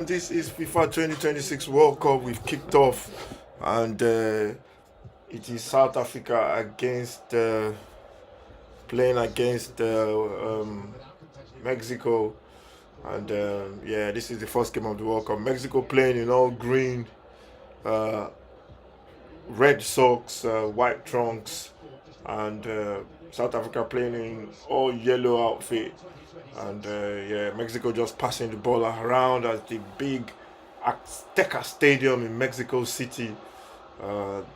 This is FIFA 2026 World Cup. We've kicked off, and it is South Africa against playing against Mexico. And yeah, this is the first game of the World Cup. Mexico playing in all green, uh, red socks, white trunks, and South Africa playing in all yellow outfit. And yeah, Mexico just passing the ball around at the big Azteca Stadium in Mexico City.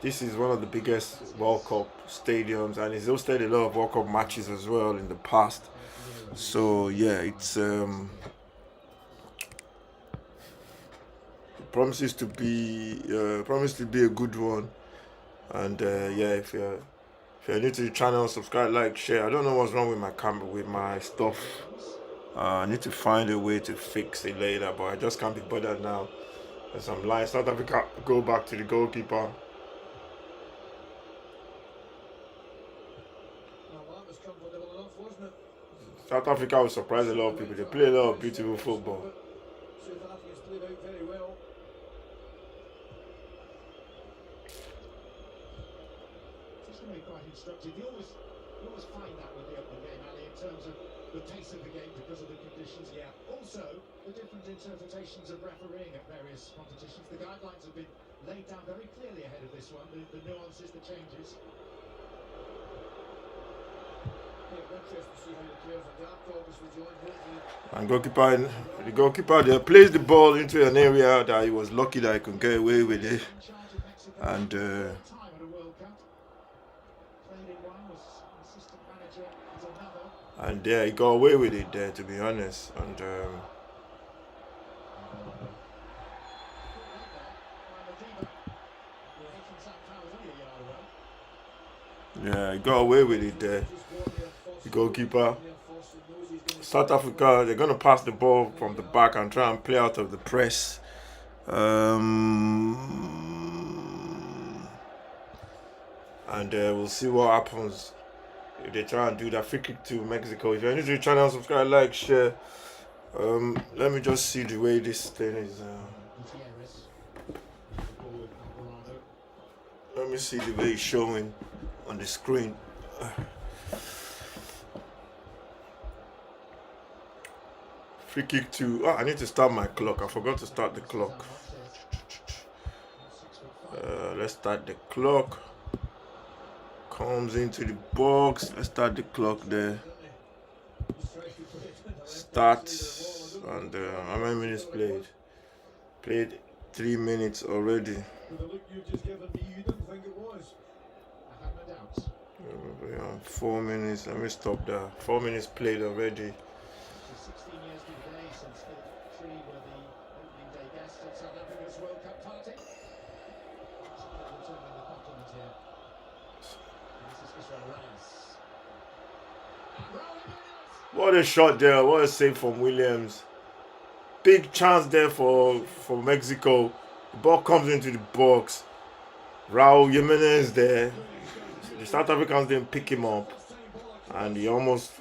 This is one of the biggest World Cup stadiums, and it's hosted a lot of World Cup matches as well in the past. So yeah, it promises to be a good one. And yeah, if you're new to the channel, subscribe, like, share. I don't know what's wrong with my camera, with my stuff. I need to find a way to fix it later, but I just can't be bothered now. As I'm lying, South Africa go back to the goalkeeper. South Africa will surprise a lot of people. They play a lot of beautiful football. Quite instructive. You always find that with the open game, Ali, in terms of the pace of the game because of the conditions. Yeah. Also, the different interpretations of refereeing at various competitions. The guidelines have been laid down very clearly ahead of this one. The nuances, the changes. And the goalkeeper there placed the ball into an area that he was lucky that he could get away with it. And yeah, he got away with it there, to be honest. And yeah, he got away with it there. The goalkeeper. South Africa, they're gonna pass the ball from the back and try and play out of the press. And we'll see what happens if they try and do that. Free kick to Mexico. If you're new to the channel, subscribe, like, share. Let me just see the way this thing is. Let me see the way it's showing on the screen. Free kick to. Oh, I need to start my clock. I forgot to start the clock. Let's start the clock. Comes into the box. Let's start the clock there. Start. And how many minutes played? Played 3 minutes already. 4 minutes. Let me stop there. 4 minutes played already. 16 years today since the three were the opening day guests at South Africa's World Cup party. Returning the compliment here. This is Israel Reyes. What a shot there. What a save from Williams. Big chance there for Mexico. The ball comes into the box. Raul Jimenez there. The South Africans didn't pick him up, and he almost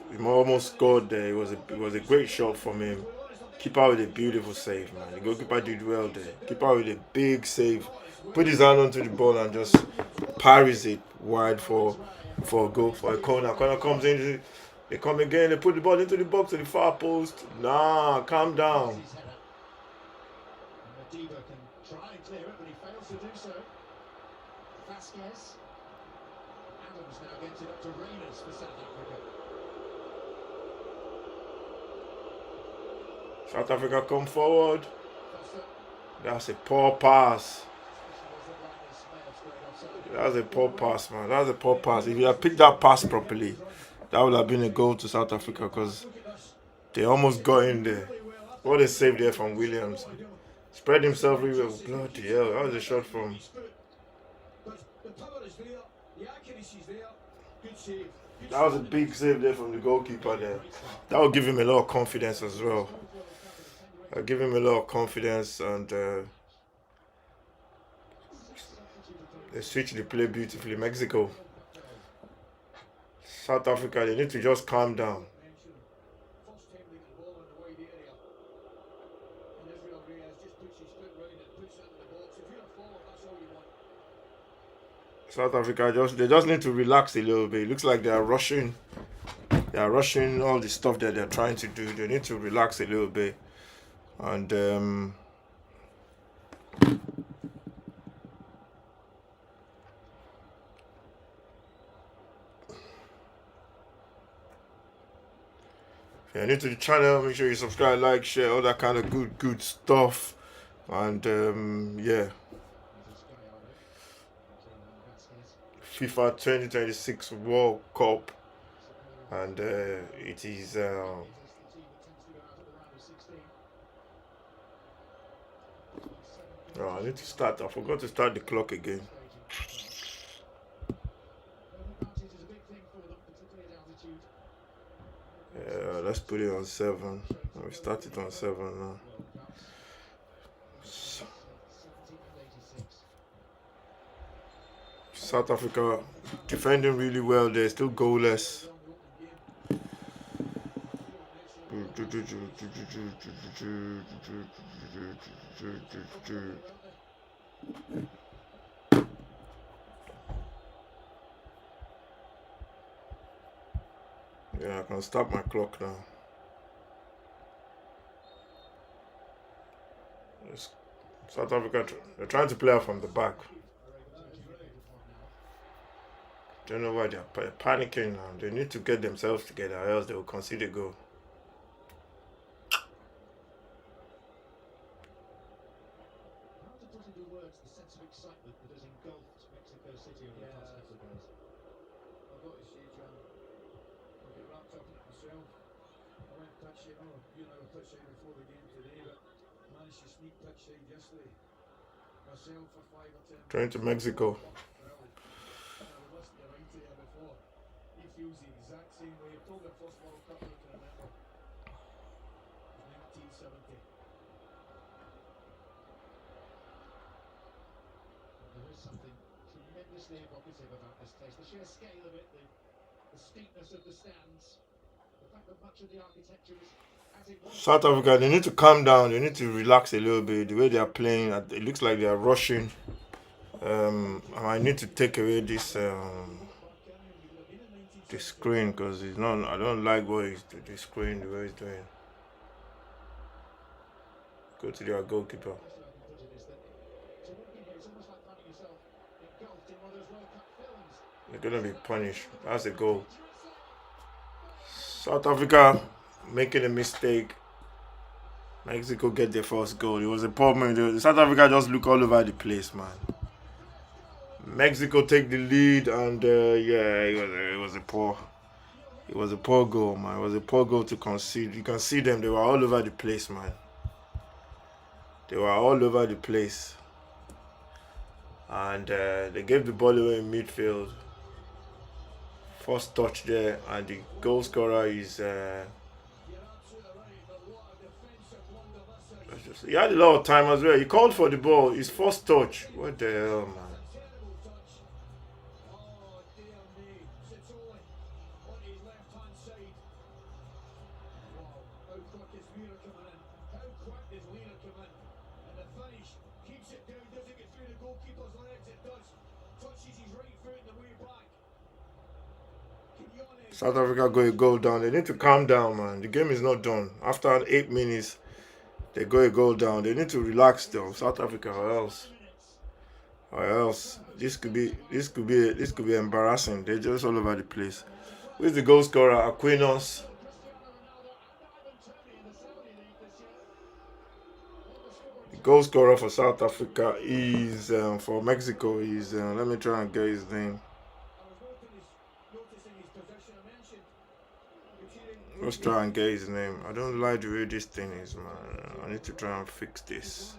scored there. It was a great shot from him. Keeper with a beautiful save, man. The goalkeeper did well there. Keeper with a big save. Put his hand onto the ball and just parries it wide for a goal, for a corner. Corner comes in. They come again. They put the ball into the box to the far post. Nah, calm down. Madiba can try and clear it, but he fails to do so. Vasquez. Adams now gets it up to Reyes for South Africa. South Africa come forward. That's a poor pass. That's a poor pass, man. That's a poor pass. If you had picked that pass properly, that would have been a goal to South Africa, because they almost got in there. What a save there from Williams. Spread himself really well. Bloody hell. That was a shot from. That was a big save there from the goalkeeper there. That will give him a lot of confidence as well. I'll give him a lot of confidence, and they switch the play beautifully. Mexico. South Africa, they need to just calm down. South Africa just need to relax a little bit. It looks like they are rushing. They are rushing all the stuff that they're trying to do. They need to relax a little bit. And if you're new to the channel, make sure you subscribe, like, share, all that kind of good stuff. And yeah, FIFA 2026 World Cup, and it is. Oh, I need to start. I forgot to start the clock again. Let's put it on 7. We started on 7 now. South Africa defending really well. They're still goalless. Yeah, I can stop my clock now. South Africa, they're trying to play out from the back. Don't know why they're panicking now. They need to get themselves together, or else they will concede a goal. Hard to put into words the sense of excitement that has engulfed Mexico City over the past couple of days. I've got to say, John, I get wrapped up in it myself. I went touchside, you and I were touchside before the game today, but managed to sneak touchside yesterday myself for 5 or 10 minutes. Trying to Mexico. He feels the exact same way. October first World Cup you can remember. 1970. There is something tremendously evocative about this place. The sheer scale of it, the steepness of the stands, the fact that much of the architecture is as it was. South Africa, they need to calm down. They need to relax a little bit. The way they are playing, it looks like they are rushing. I need to take away this the screen, because it's not. I don't like what he's the screen the way he's doing. Go to their goalkeeper. They're gonna be punished. That's a goal. South Africa making a mistake. Mexico get their first goal. It was a problem. South Africa just look all over the place, man. Mexico take the lead, and yeah, it was a poor goal, man. It was a poor goal to concede. You can see them; they were all over the place, man. They were all over the place, and they gave the ball away in midfield. First touch there, and the goal scorer is. He had a lot of time as well. He called for the ball. His first touch. What the hell, man? South Africa got a goal down. They need to calm down, man. The game is not done. After 8 minutes, they got a goal down. They need to relax though, South Africa, or else this could be embarrassing. They're just all over the place. Who's the goal scorer? Aquinos. The goal scorer for South Africa is for Mexico is let me try and get his name. Let's try and get his name. I don't like the way this thing is, man. I need to try and fix this.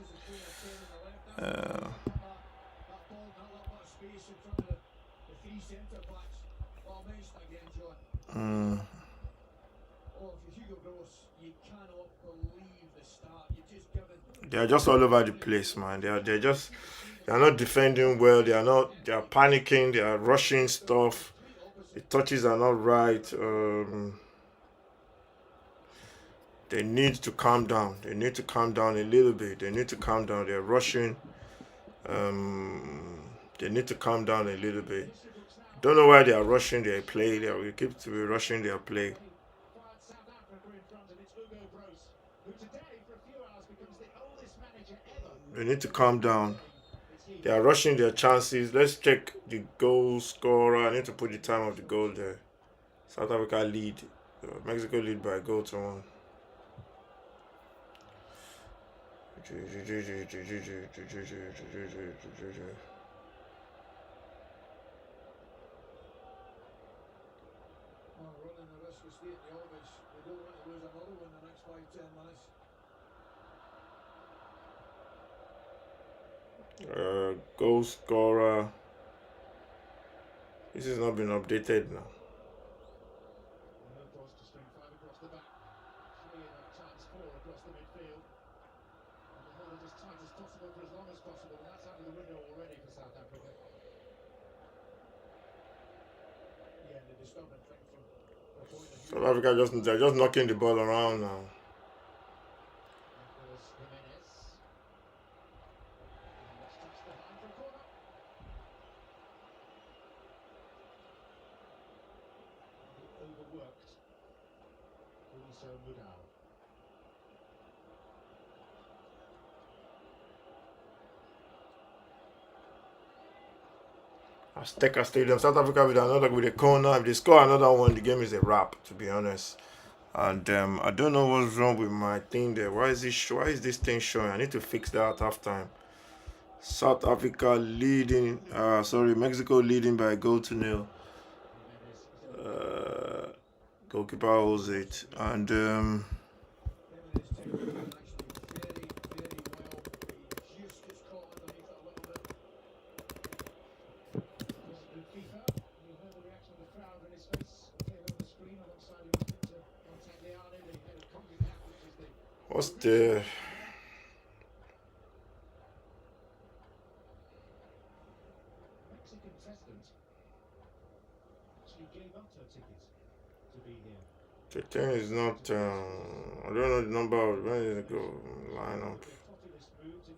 They are just all over the place, man. They are not defending well. They are panicking. They are rushing stuff. The touches are not right. They need to calm down. They need to calm down a little bit. They need to calm down. They're rushing. They need to calm down a little bit. Don't know why they are rushing their play. They keep to be rushing their play. Fired South Africa in front, and it's Hugo Broos, who today, for a few hours, becomes the oldest manager ever. They need to calm down. They are rushing their chances. Let's check the goal scorer. I need to put the time of the goal there. South Africa lead. Mexico lead by a goal to 1. Well, running the risk of stating the obvious, they don't want to lose another one in the next 5-10 minutes. Goal scorer. This has not been updated now. No cross to string 5 across the back. 3 and at times 4 across the midfield. And they hold it as tight as possible for as long as possible, and that's out of the window already for South Africa. Yeah, and the disturbing thing from the point of view. South Africa they're just knocking the ball around now. That was Jimenez. Let's touch behind for a corner. Overworked. Uliso Mudau. Azteca Stadium, South Africa with a corner. If they score another one, the game is a wrap, to be honest. And I don't know what's wrong with my thing there. Why is this thing showing? I need to fix that at halftime. South Africa leading. Mexico leading by a goal to 0. Goalkeeper holds it, and Jimenez taking it on actually very, very well. He just gets caught underneath it a little bit. President FIFA, you heard the reaction of the crowd, and his face appeared on the screen alongside him. Montagliani, the head of CONCACAF, which is the what's the Mexican president actually gave up her ticket to be here. the thing is not? I don't know the number of when did it go line up. A populist move to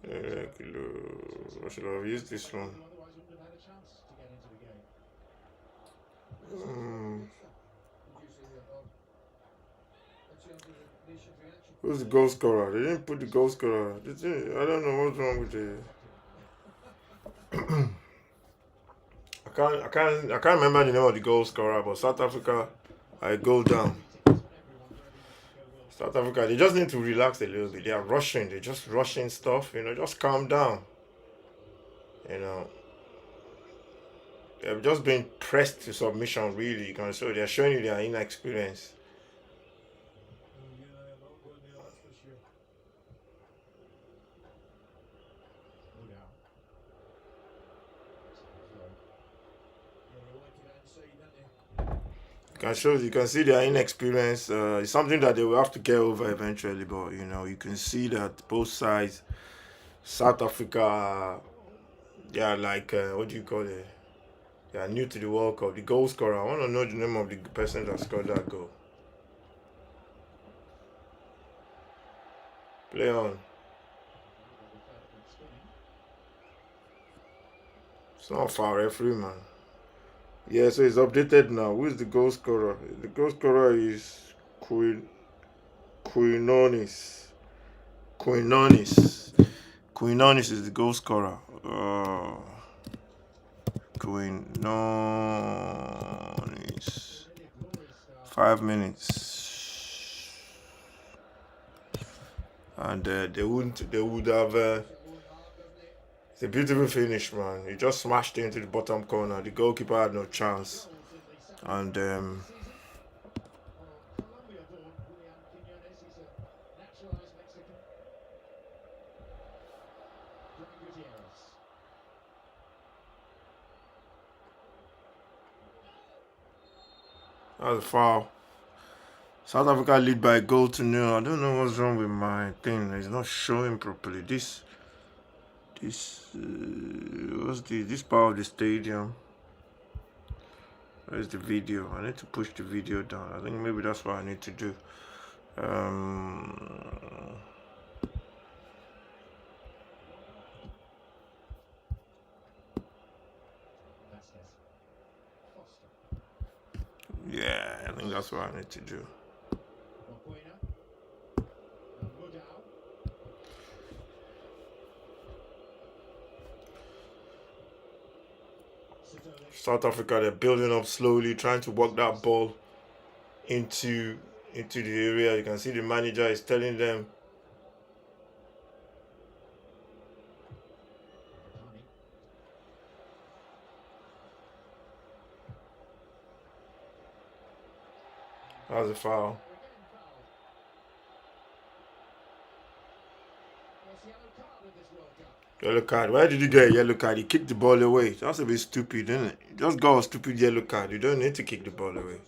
I should have used this one. who otherwise wouldn't have had a chance to get into the game. Did you say that? Or in terms of the nation's reaction? Who's the goal scorer? They didn't put the goal scorer. I don't know what's wrong with the. I can't remember the name of the goal scorer, but South Africa are goal down. South Africa, they just need to relax a little bit. They are rushing. They're just rushing stuff. Just calm down. They've just been pressed to submission. Really, so they're showing you their inexperience. You and I are not going there, that's for sure. Mudau. Yeah, they wanted that inside, didn't they? You can see their inexperience. It's something that they will have to get over eventually. But you can see that both sides, South Africa, they are like what do you call it? They are new to the World Cup. The goal scorer. I want to know the name of the person that scored that goal. Play on. It's not far, referee, man. Yeah, so it's updated now. Who is the goal scorer? The goal scorer is Quinones. Quinones is the goal scorer. Quinones. 5 minutes. And they would have. It's a beautiful finish, man. He just smashed it into the bottom corner. The goalkeeper had no chance. And Colombia-born Julian Quiñones, he's a naturalized Mexican. John Gutierrez. that's a foul. South Africa lead by a goal to 0. I don't know what's wrong with my thing. It's not showing properly. This part of the stadium. Where's the video? I need to push the video down. I think maybe that's what I need to do. Um, Vasquez. Foster. yeah, I think that's what I need to do. Mokoena. Mudau. Sidolic. South Africa, they're building up slowly, trying to work that ball into the area. You can see the manager is telling them, Pani. that's a foul. They're again fouled. First yellow card of this World Cup. Yellow card. Why did you get a yellow card? You kicked the ball away. That's a bit stupid, isn't it? You just got a stupid yellow card. You don't need to kick the ball away.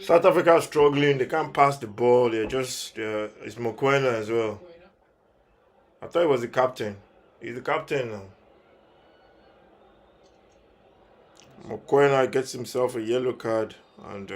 South Africa is struggling. They can't pass the ball. It's Mokoena as well. Mokoena. I thought he was the captain. He's the captain now. Mokoena gets himself a yellow card, and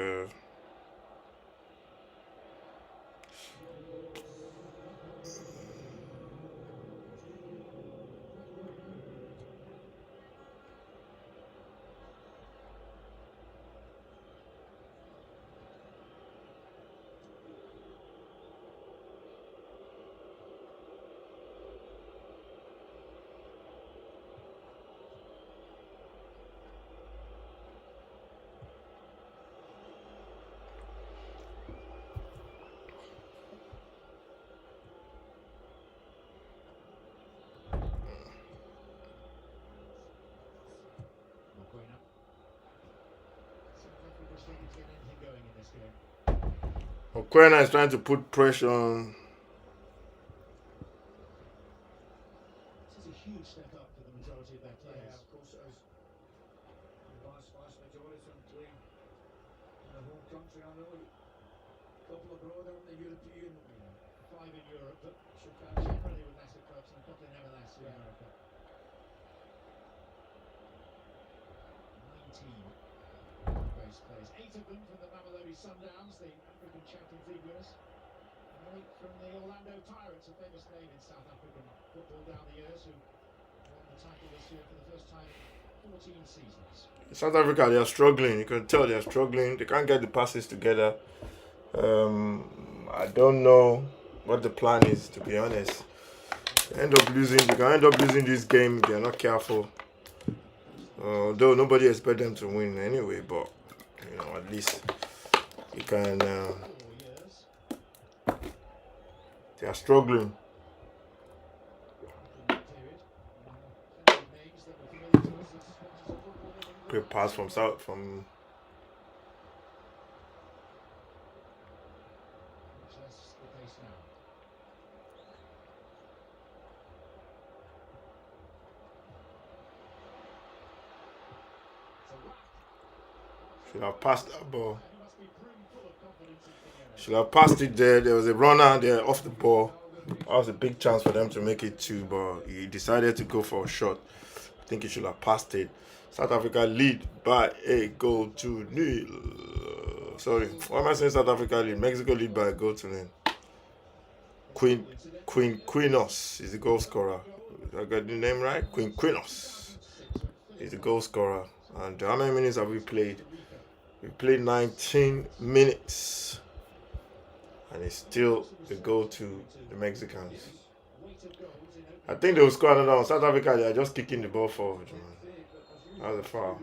Mokoena. South Africa struggling to get anything going in this game. Mokoena is trying to put pressure on. This is a huge step up for the majority of their Yeah, players. of course it is. The vast majority of them playing in their home country. I know a couple abroad on the European. 5 in Europe, but Chicago. generally with lesser clubs and a couple in MLS in America. 19 base players. 8 of them from the Mamelodi Sundowns, the African Champions League winners. And 8 from the Orlando Pirates, a famous name in South African football down the years, who won the title this year for the first time in 14 seasons. South Africa, they are struggling. You can tell they are struggling. They can't get the passes together. I don't know what the plan is, to be honest. You can end up losing this game if they're not careful. Though nobody expects them to win anyway, but at least you can. 4 years. They are struggling. In that period. Plenty of names that were familiar to us as supporters of football in England. Great pass from South from. Much less the case now. It's a whack. Should have passed that ball. He must be brimful of confidence in Pinero. Should have passed it there. There was a runner there off the ball. That was a big chance for them to make it 2, but he decided to go for a shot. I think he should have passed it. South Africa lead by a goal to nil. Sorry, why am I saying South Africa lead? Mexico lead by a goal to nil. Quinos is the goal scorer. I got the name right? Quinos is the goal scorer. And how many minutes have we played? We played 19 minutes. And it's still a goal to the Mexicans. I think they will score another one. South Africa, they are just kicking the ball forward, man. That's a foul.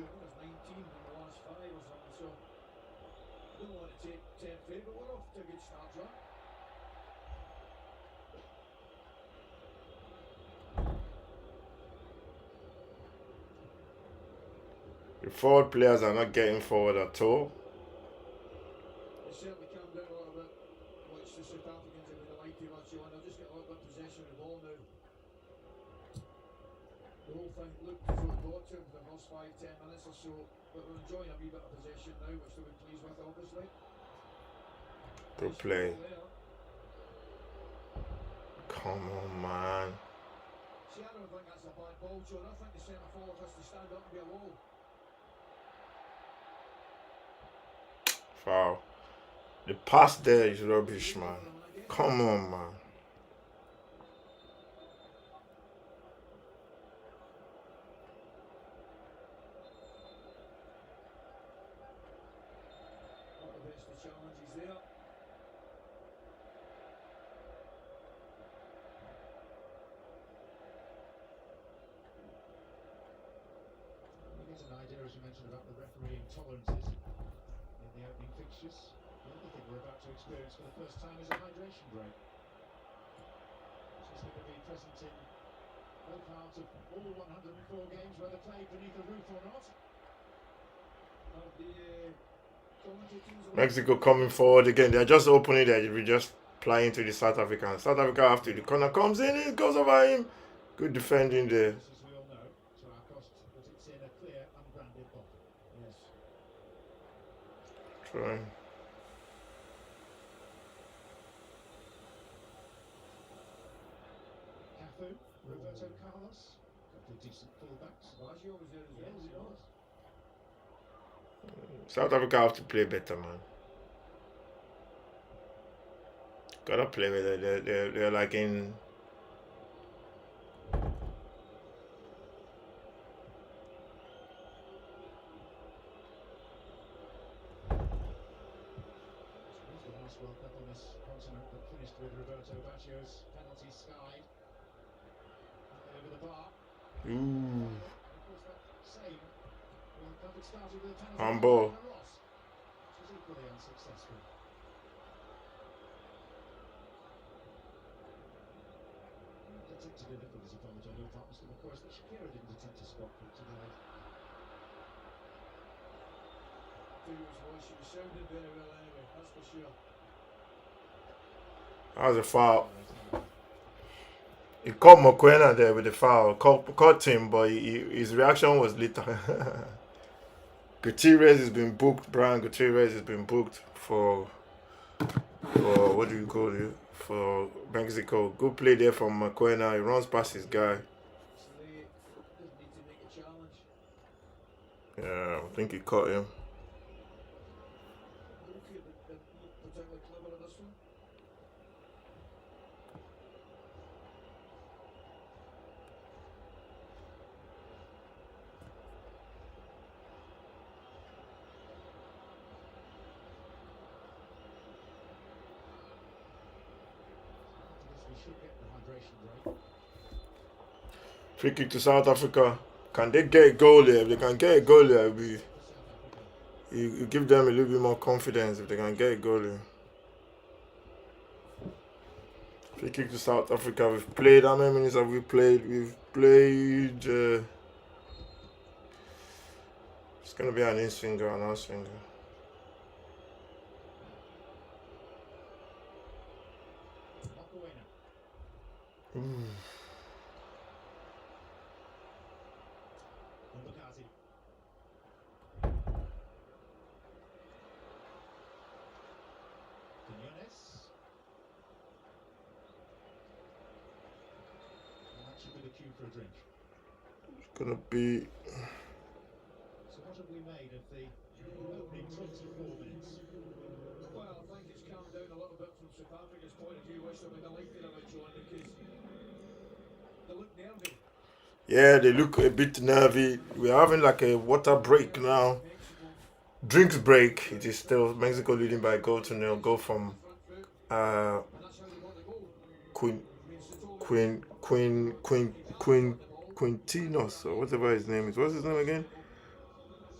The forward players are not getting forward at all. They certainly calmed down a little bit. Watch the South Africans have been delighted much on. They'll just get a little bit of possession of the ball now. The whole thing looked as though it got to them for the first 5-10 minutes or so, but they're enjoying a wee bit of possession now, which they'll be pleased with, obviously. Good play. Come on, man. See, I don't think that's a bad ball, John. I think the centre forward has to stand up and be a wall. Foul. The pass there is rubbish, man. Come on, man. Up against the challenges there. You get an idea, as you mentioned, about the refereeing tolerances in the opening fixtures. The other thing we're about to experience for the first time is a hydration break. Which is going to be present in no part of all 104 games, whether played beneath a roof or not. Of the commentators. Mexico coming forward again. They're just opening it. We just plying to the South African. South Africa after the corner comes in, it goes over him. Good defending there. As we all know, to our cost, but it's in a clear, unbranded bottle. Yes. Trying. Cafu, Roberto Carlos, a couple of decent fullbacks. Baggio was there as well. Yes, it was. South Africa have to play better, man. Gotta play with it. They're like in. It was the last World Cup on this continent that finished with Roberto Baggio's penalty skied over the bar. Ooh. Of course, that same World Cup had started with a penalty On from ball. Diana Ross, which was equally unsuccessful. Detected a little disappointment on your part, Mr. McCoy, that Shakira didn't attempt a spot kick today. Figures was she was sounding very well anyway, that's for sure. That was a foul. He caught Mokoena there with the foul. Caught him, but his reaction was little. Gutierrez has been booked. Brian Gutierrez has been booked for what do you call it? For Mexico. Good play there from Mokoena. He runs past his guy. It's late, doesn't need to make a challenge. Yeah, I think he caught him. Goalkeeper didn't look particularly clever at this one. I guess we should get the hydration break. Free kick to South Africa. Can they get a goal here? If they can get a goal here, it'll be, For South Africa. you give them a little bit more confidence if they can get a goal here. Free kick to South Africa. We've played. How many minutes have we played? We've played. It's gonna be an in-swinger, an out-swinger. Mokoena. Ooh. Mbagazi. Quinones. And that should be the cue for a drink. It's gonna be. So what have we made of the opening 24 minutes? Well, I think it's calmed down a little bit from South Africa's point of view, which I've been delighted about, John, because they look nervy. Yeah, they look a bit nervy. We're having like a water break now. Mexico, Drinks break. It is still Mexico leading by a goal to nil. Goal from front foot, uh and that's how they got the goal. Queen I mean, Sotolo Quintinos or whatever his name is. What's his name again?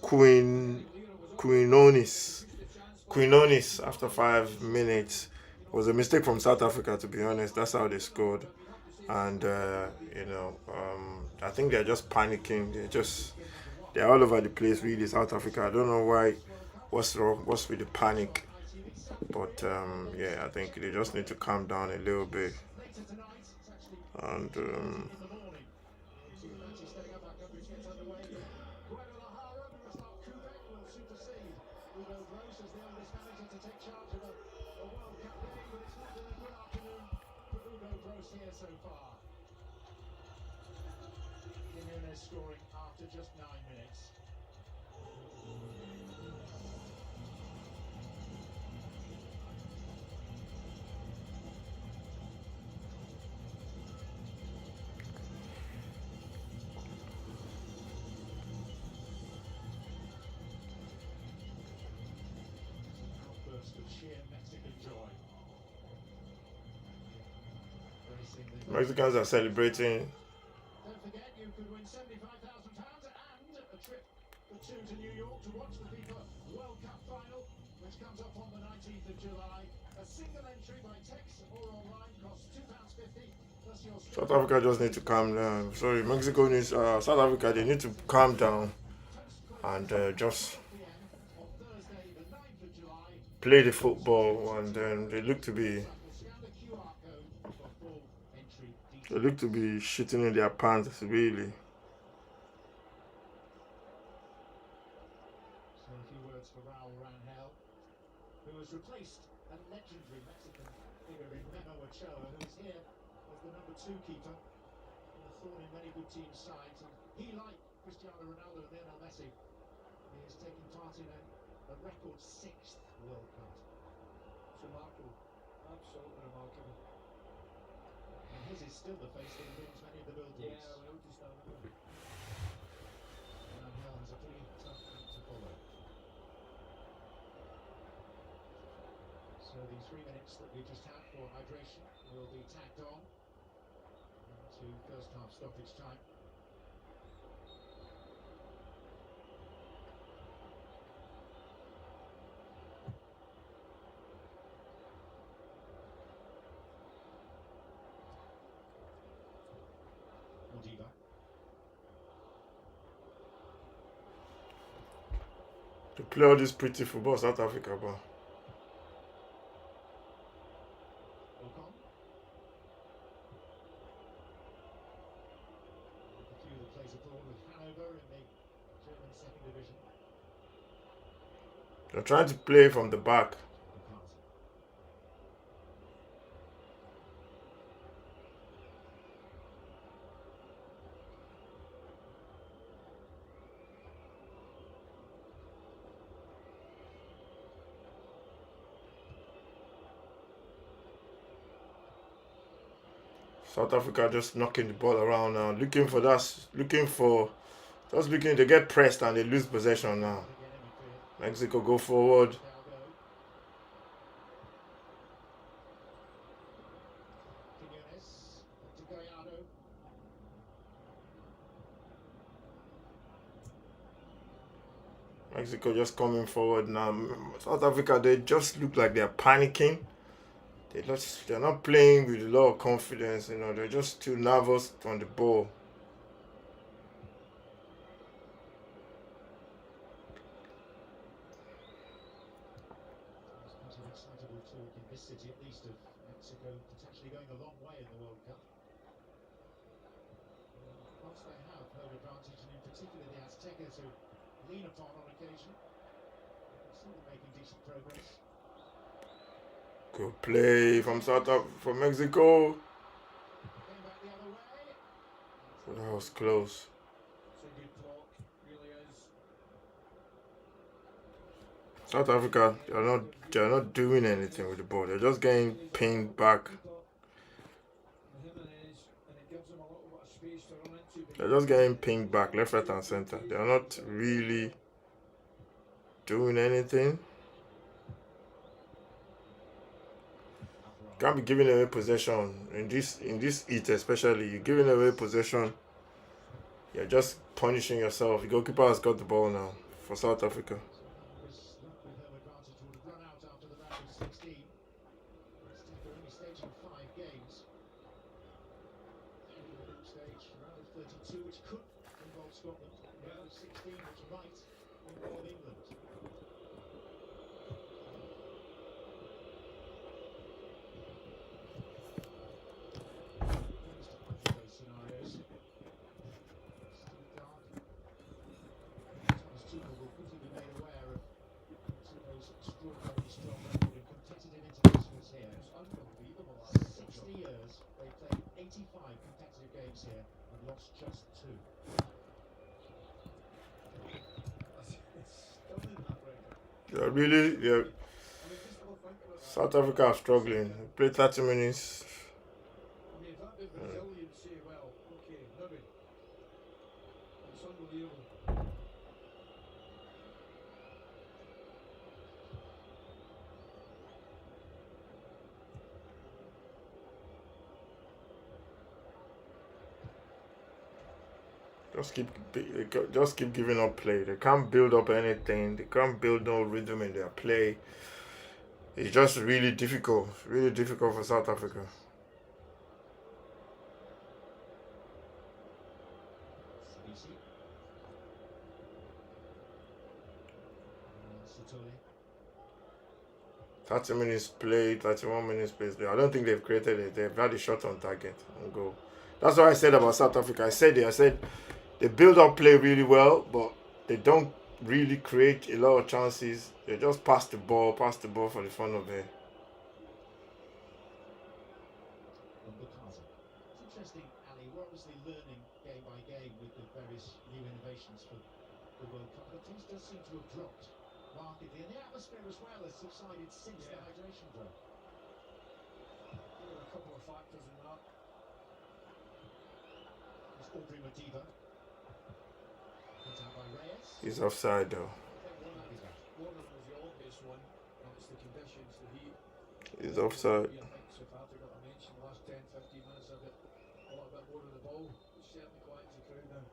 Quinones. Quinones after 5 minutes was a mistake from South Africa, to be honest. That's how they scored. And I think they're just panicking. They're all over the place really, South Africa. I don't know why. What's wrong? What's with the panic? But yeah, I think they just need to calm down a little bit. Later tonight, it's actually And in the morning. Manchester staying up our coverage gets underway. Guadalajara, because now Quebec will supersede Hugo Gross as the oldest manager to take charge of a World Cup game, but it's not been a good afternoon for Hugo Gross here so far. Jimenez scoring after just 9 minutes. Mexicans are celebrating. Don't forget, you could win £75,000 and a trip for two to New York to watch the FIFA World Cup final, which comes up on the 19th of July. A single entry by text or online costs £2.50 plus your South Africa just need to calm down. Sorry, Mexico needs. South Africa, they need to calm down and just on Thursday, the 9th of July. play the football. And then they look to be. Scan the QR code for full entry They look to be shitting in their pants, really. So a few words for Raul Rangel, who has replaced a legendary Mexican figure in Memo Ochoa, who is here as the number 2 keeper, and a thorn in many good teams' sides. And he, like Cristiano Ronaldo and Lionel Messi, is taking part in a record 6th World Cup. It's remarkable, absolutely remarkable. And his is still the face that adorns many of the billboards. Yeah, we noticed that. Rangel has a pretty tough act to follow. So the 3 minutes that we just had for hydration will be tacked on to first half stoppage time. Modiba. To play all this pretty football, South Africa, but. Ocon. A few that plays abroad with Hanover in the German second division. They're trying to play from the back. South Africa just knocking the ball around now, looking for looking to get pressed and they lose possession now. Mexico go forward. Mexico just coming forward now. South Africa, they just look like they're panicking. They're not playing with a lot of confidence, they're just too nervous on the ball. There's plenty of excitable talk in this city, at least, of Mexico potentially going a long way in the World Cup. Whilst they have home advantage, and in particular the Azteca to lean upon on occasion, you can see them making decent progress. Good play from Mexico. Came back the other way. That was close. It's a good clock, really is. South Africa, they're not doing anything with the ball. They're just getting pinged back. They're just getting pinged back, left, right, and center. They're not really doing anything. Can't be giving away possession in this heat, especially. You're giving away possession. You're just punishing yourself. The goalkeeper has got the ball now for South Africa. Which could involve Scotland, round of 16, which might involve England. Those scenarios. Still dark. Thomas Tuchel will quickly be made aware of Mexico's extraordinarily strong record in competitive internationals here. It's unbelievable. 60 years, they've played 85 competitive games here and lost just 2. South Africa are struggling. They played 30 minutes. I mean, if that bit Brazil, you'd say, well, okay, maybe. It's unbelievable. just keep giving up play. They can't build up anything. They can't build no rhythm in their play. It's just really difficult for South Africa. Sabisi. Sotole. 30 minutes played, 31 minutes played. I don't think they've created it. They've had a shot on target and goal. That's what I said about South Africa. I said they build up play really well, but they don't really create a lot of chances. They just pass the ball for the fun of it. It's interesting, Ali. We're obviously learning game by game with the various new innovations for the World Cup, but things does seem to have dropped markedly, and the atmosphere as well has subsided since the hydration drill. There were a couple of factors in that. It's Audrey Madiba. Put out by Reyes. He's offside though. One of them was the obvious one, and it's the conditions, the heat. He's offside. I think South Africa got a mention the last 10-15 minutes of it. A little bit more of the ball, which certainly quiets the crowd down.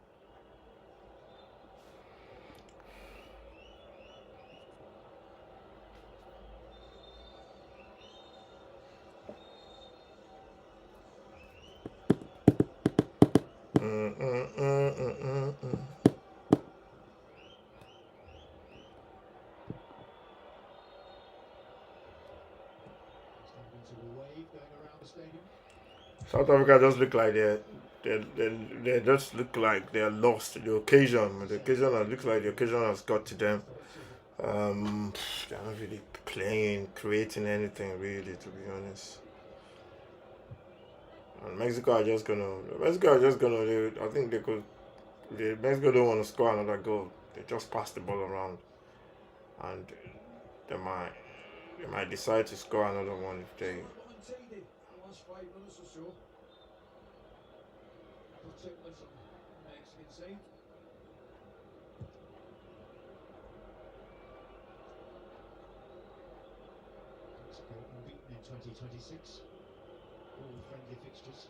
South Africa just look like they just look like they're lost. The occasion looks like the occasion has got to them. They're not really playing, creating anything really, to be honest. And Mexico are just gonna. I think they could. Mexico don't want to score another goal. They just pass the ball around, and they might decide to score another one if they. Untidy the last 5 minutes or so. Particularly from the Mexican side. Mexico unbeaten in 2026. All friendly fixtures.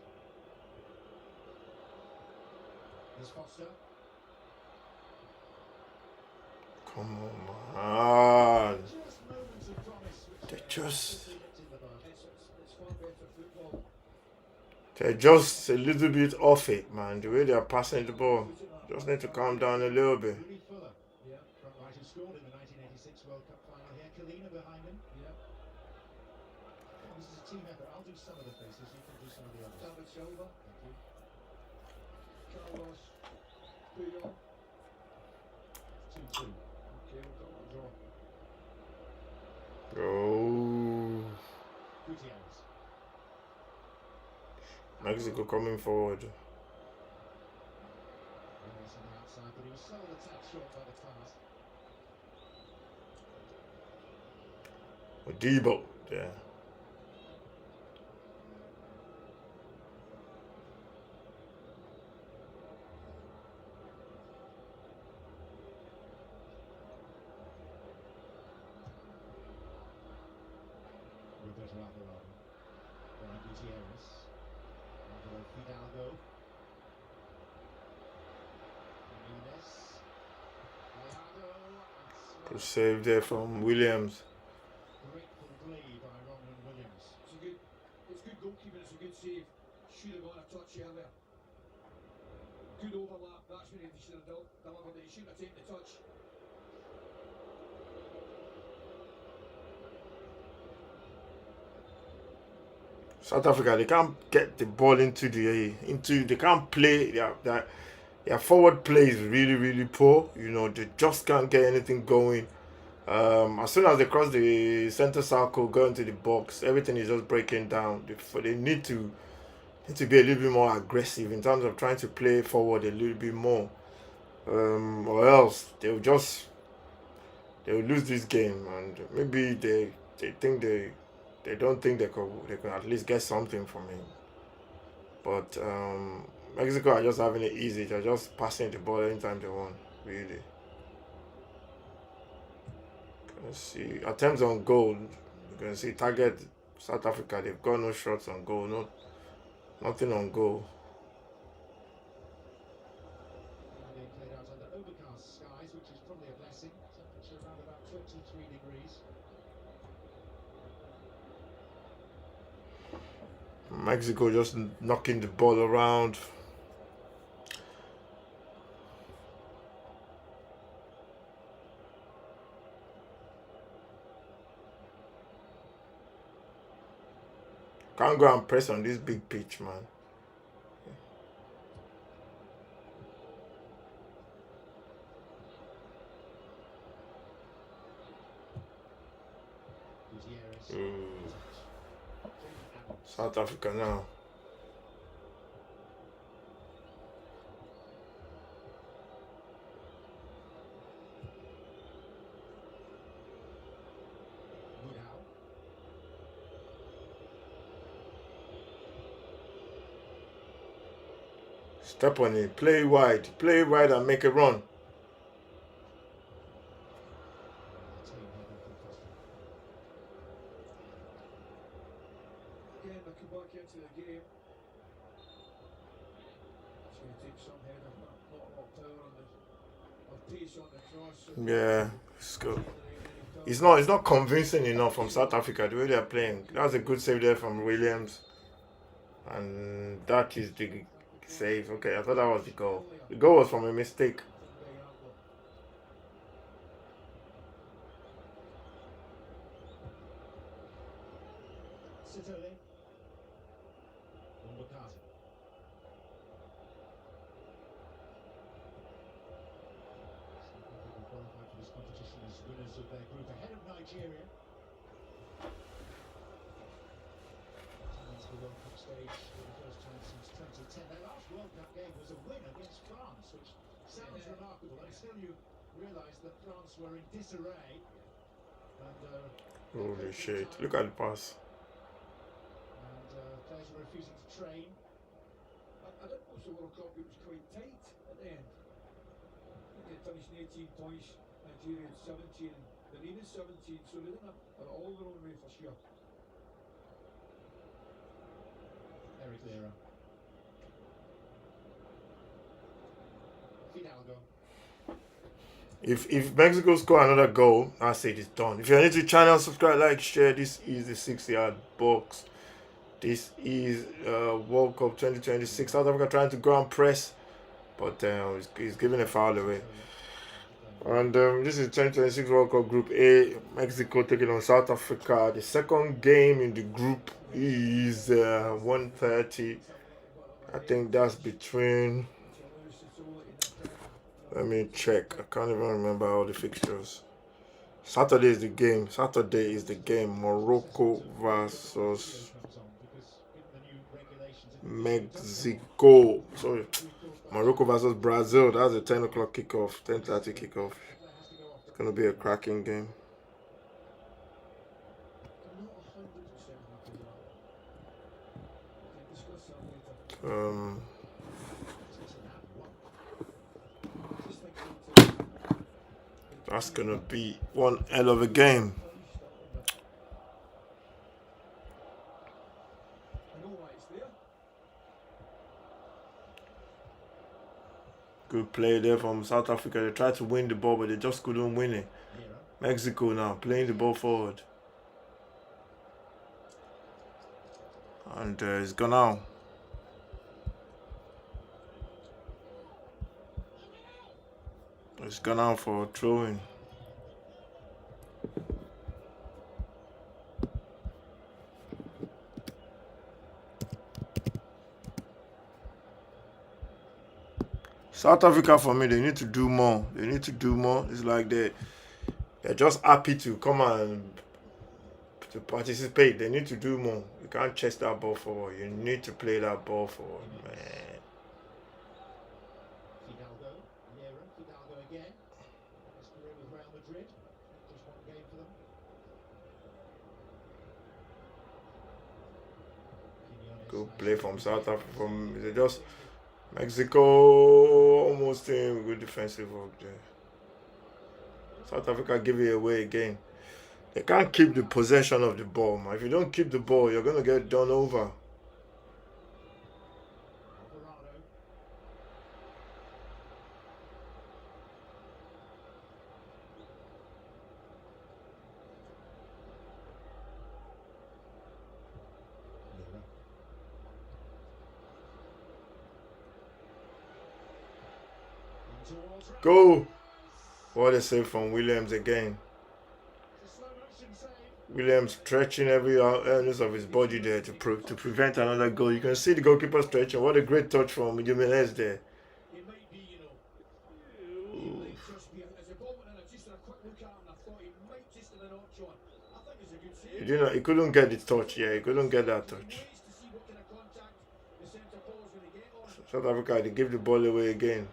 There's Foster. Come on, man. Just moments of promise. They just. It's far better football. They're just a little bit off it, man. The way they're passing the ball. Just need to calm down a little bit. Rudy Fuller, front right, who scored in the 1986 World Cup final here. Kalina behind him. Yeah. This is a team effort. I'll do some of the faces. You can do some of the others. David Silva, Thank you. Carlos Puyol. 2-2. Okay, we've got a draw. Oh, Gutierrez. Mexico coming forward. Reyes on the outside, but he was sold a tad short by the pass. Debo, yeah. Roberto Alvarado. Brian Gutierrez. Alvaro Fidalgo. Nunes. Gallardo. Good save there from Williams. Grateful glee by Ronald Williams. It's good goalkeeping, it's a good save. Should have got a touch earlier. Good overlap, that's when he should have delivered it. He shouldn't have taken the touch. South Africa, they can't get the ball they can't play. Their forward play is really, really poor. They just can't get anything going. As soon as they cross the center circle, go into the box, everything is just breaking down. They need to be a little bit more aggressive in terms of trying to play forward a little bit more. Or else they'll lose this game, and maybe they don't think they could at least get something from him. But Mexico are just having it easy. They're just passing the ball anytime they want, really. Let's see. Attempts on goal. You can see target South Africa. They've got no shots on goal. Nothing on goal. Mexico just knocking the ball around. Can't go and press on this big pitch, man. South Africa now. Step on it, play wide and make a run. Again, they come back into the game. It's going to take some header, not a lot of power on the pace on the cross. So Yeah, it's good. It's not convincing enough from South Africa the way they're playing. That's a good save there from Williams. And that is the save. Okay, I thought that was the goal. The goal was from a mistake. Qualified for this competition as winners of their group ahead of Nigeria. The World Cup stage for the first time since 2010. Their last World Cup game was a win against France, which sounds remarkable, and still you realise that France were in disarray. And, holy shit! Look at the pass. And players were refusing to train. I don't know if the World Cup it was quite tight at the end. They finished 18 points, Nigeria had 17, Benin had 17, so they didn't have all their own way for sure. Eric Lira. Fidalgo. If Mexico score another goal, that's it, it's done. If you're new to the channel, subscribe, like, share. This is the 6-yard box. This is World Cup 2026. South Africa trying to go and press, but he's giving a foul away. And this is 2026 World Cup Group A. Mexico taking on South Africa. The second game in the group is 1:30. I think that's between. Let me check. I can't even remember all the fixtures. Saturday is the game. Morocco versus Mexico. Sorry. Morocco versus Brazil. That's a 10 o'clock kickoff. 10:30 kickoff. It's going to be a cracking game. That's going to be one hell of a game. Good play there from South Africa. They tried to win the ball, but they just couldn't win it. Mexico now playing the ball forward. And it's gone out. It's gone out for throwing. South Africa, for me, they need to do more. It's like they're just happy to come and to participate. They need to do more. You can't chase that ball forward. You need to play that ball forward, man. Fidalgo again. His career with Real Madrid. Just one game for them. Good play from South Africa. They just Mexico almost in good defensive work there. South Africa give it away again. They can't keep the possession of the ball, man. If you don't keep the ball, you're gonna get done over. towards Rafa. Go! What a save from Williams again. It's a slow motion save. Williams stretching every earnings of his body there to prevent another goal. You can see the goalkeeper stretching. What a great touch from Jimenez there. He might be, he might just be. As a ball went in, I just had a quick look at him and I thought he might just have a notch on. I think it's a good save. He couldn't get the touch. Yeah, he couldn't get that touch. He waits to see what kind of contact the centre forward's going to get on. South Africa, they give the ball away again.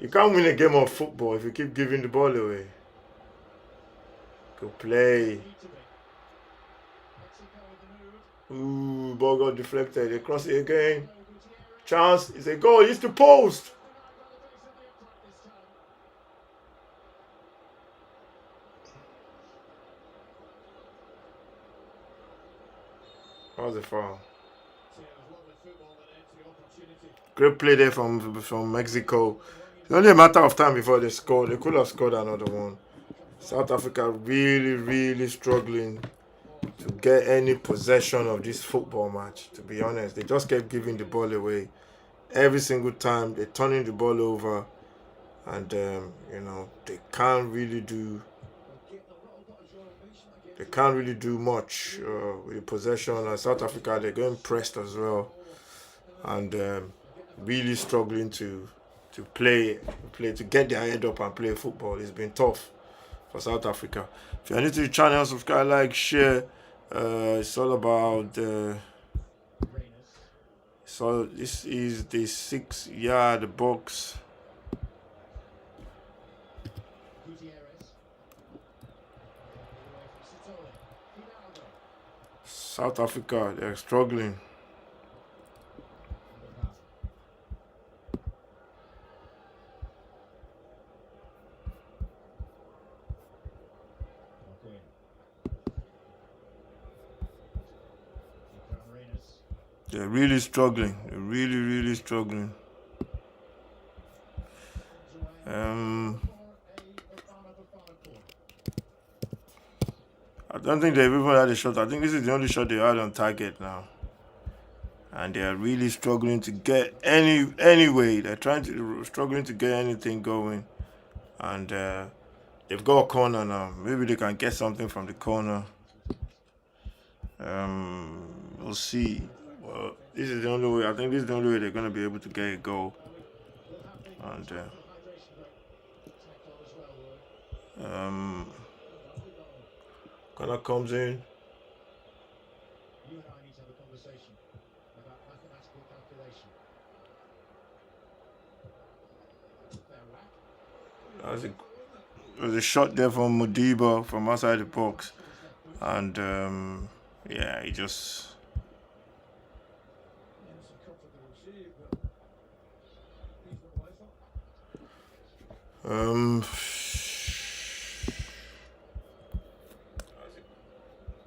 You can't win a game of football if you keep giving the ball away. Good play. Ooh, ball got deflected. They cross it again. Chance. It's a goal. It's the post. That was a foul. Great play there from Mexico. It's only a matter of time before they scored. They could have scored another one. South Africa really struggling to get any possession of this football match, to be honest. They just kept giving the ball away. Every single time they're turning the ball over, and they can't really do much with the possession. And South Africa, they're going pressed as well, and really struggling to play to get their head up and play football. It's been tough for South Africa. If you're new to the channel, subscribe, like, share. It's all about so this is the 6-yard box. South Africa, they're struggling. They're really struggling. They're really struggling. I don't think they've even had a shot. I think this is the only shot they had on target now. And they are really struggling to get any way. They're struggling to get anything going. And they've got a corner now. Maybe they can get something from the corner. We'll see. Well, this is the only way. I think this is the only way they're going to be able to get a goal. And corner comes in. You and I need to have a conversation about mathematical calculation. There's a shot there from Modiba from outside the box. And yeah, he just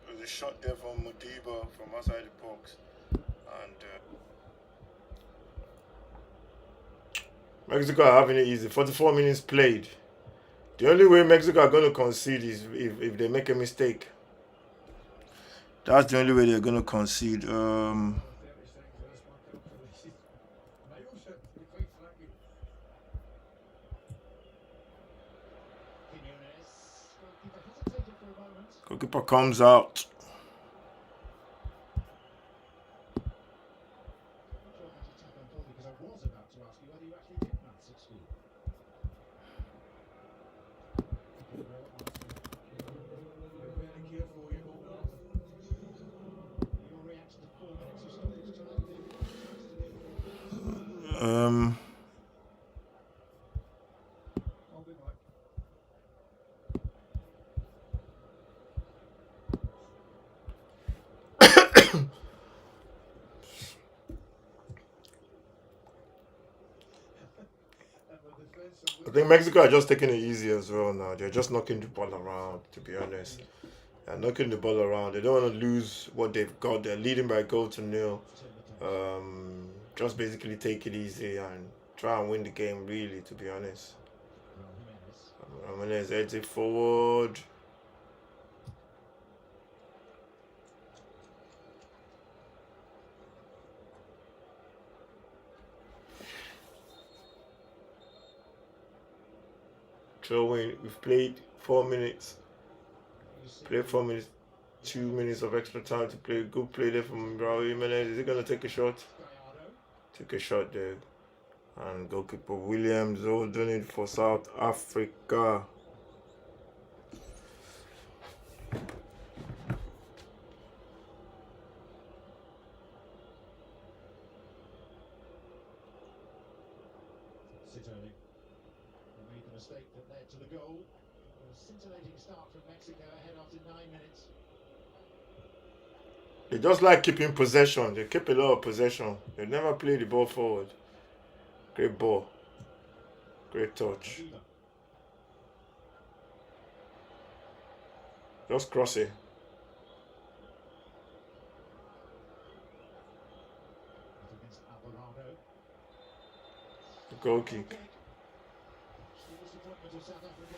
there's a shot there from Modiba from outside the box, and Mexico are having it easy. 44 minutes played. The only way Mexico are going to concede is if they make a mistake. That's the only way they're going to concede. Goalkeeper comes out. I think Mexico are just taking it easy as well now. They're just knocking the ball around, to be honest. They're knocking the ball around. They don't want to lose what they've got. They're leading by a goal to nil. Just basically take it easy and try and win the game, really, to be honest. Ramirez heads it forward. Throwing. We've played 4 minutes. Played 4 minutes. 2 minutes of extra time to play. Good play there from Raul Jimenez. Is he gonna take a shot? Took a shot there. And goalkeeper Williams holding it for South Africa. Sitterling made the mistake that led to the goal. A scintillating start from Mexico ahead after 9 minutes. They just like keeping possession. They keep a lot of possession. They never play the ball forward. Great ball. Great touch. Just cross it. Against Alvarado. Goal kick. To the disappointment of South Africa.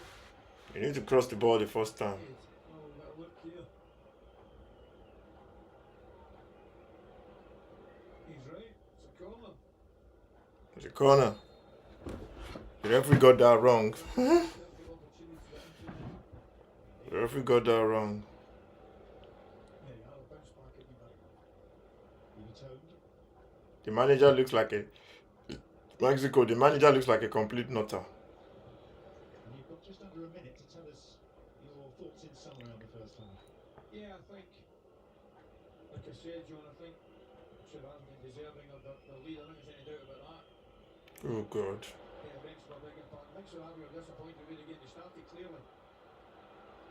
You need to cross the ball the first time. Oh, we've got a look here. He's right. It's a corner. It's a corner. The referee got that wrong. The referee got that wrong. Yeah, I'll bounce back at you back. Overturned. The manager looks like a Mexico. The manager looks like a complete nutter. And you've got just under a minute to tell us your thoughts in summary on the first half. Yeah, I think, like I said, John, I think should have been deserving of the lead. I don't think there's any doubt about that. Oh God. Yeah, Mexico big impact. Mexico were disappointed really again. They started clearly.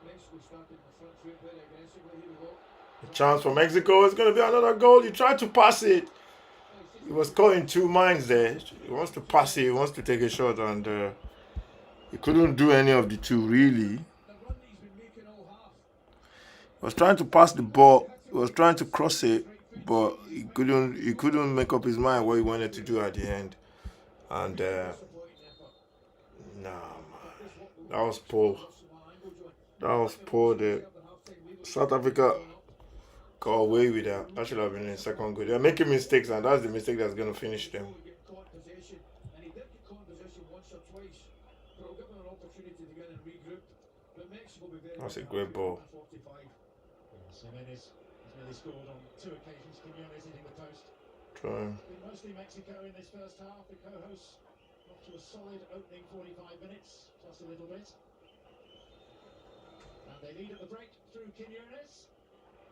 Mexico started in the front foot very aggressively. Here we go. A chance for Mexico. It's going to be another goal. He tried to pass it. He was caught in two minds there. He wants to pass it. He wants to take a shot, and he couldn't do any of the two really. The run that he's been making all half. He was trying to pass the ball. He was trying to cross it, but he couldn't. He couldn't make up his mind what he wanted to do at the end. And Disappointing effort. nah, man, that was poor. That was poor. The South Africa got away with that. That should have been a second goal. They're making mistakes, and that's the mistake that's going to finish them. Get caught in possession, and he did get caught in possession once or twice, but it'll give them an opportunity to get and regroup. But Mexico will be very That's a happy great ball. with 45. Jimenez has nearly scored on 2 occasions. Quiñones hitting the post. Trying. Been mostly Mexico in this first half. The co-hosts off to a solid opening 45 minutes, plus a little bit. And they lead at the break through Quiñones.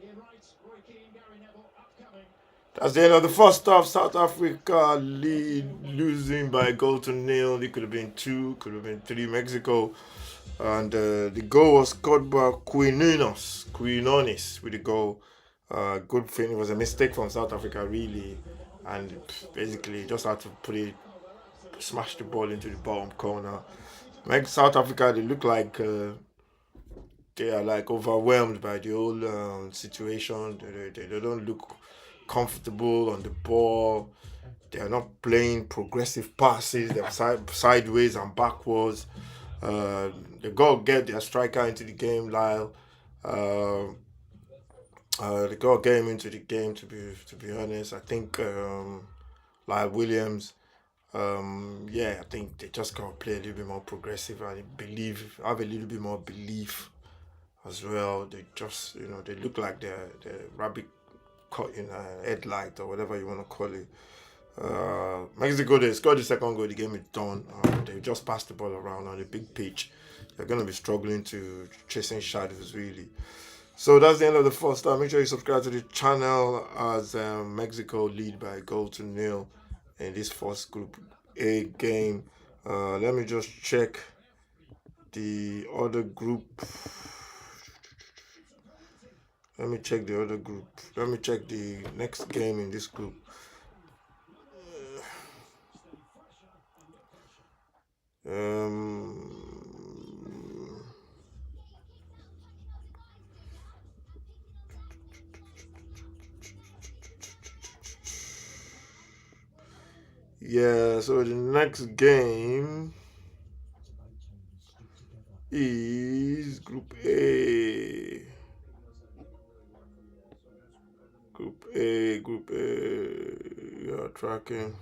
Ian Wright, Roy Keane, Gary Neville upcoming. That's the end of the first half. South Africa losing by a goal to nil. It could have been 2, could have been 3. Mexico, and the goal was scored by Quinones with the goal. Good thing. It was a mistake from South Africa really, and basically just had to smash the ball into the bottom corner. South Africa, they look like they are like overwhelmed by the whole situation. They don't look comfortable on the ball. They are not playing progressive passes. They're sideways and backwards. They got to get their striker into the game, Lyle. They got to get him into the game. To be honest, I think Lyle Williams. I think they just got to play a little bit more progressive and have a little bit more belief as well. They just, they look like they're rabbit caught in a headlight or whatever you want to call it. Mexico, they scored the second goal. The game is done. They just passed the ball around on a big pitch. They're going to be struggling to chasing shadows, really. So that's the end of the first half. Make sure you subscribe to the channel as Mexico lead by a goal to nil in this first Group A game. Let me just check the other group. Let me check the other group. Let me check the next game in this group. Yeah, so the next game is Group A. Group A. Yeah, tracking.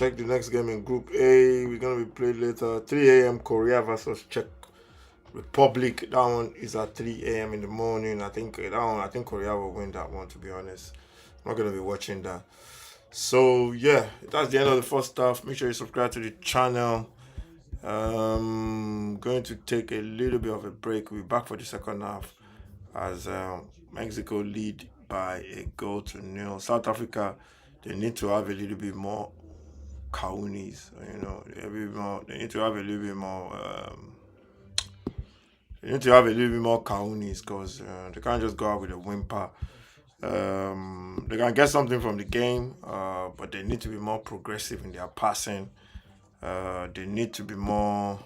check the next game in Group A. We're gonna be played later. 3 a.m. Korea versus Czech Republic. That one is at 3 a.m. in the morning. I think that one. I think Korea will win that one. To be honest, I'm not gonna be watching that. So yeah, that's the end of the first half. Make sure you subscribe to the channel. Going to take a little bit of a break. We'll be back for the second half as Mexico lead by a goal to nil. South Africa, they need to have a little bit more cojones. They need to have a little bit more. They need to have a little bit more cojones because they can't just go out with a whimper. They can get something from the game, but they need to be more progressive in their passing. They need to be more.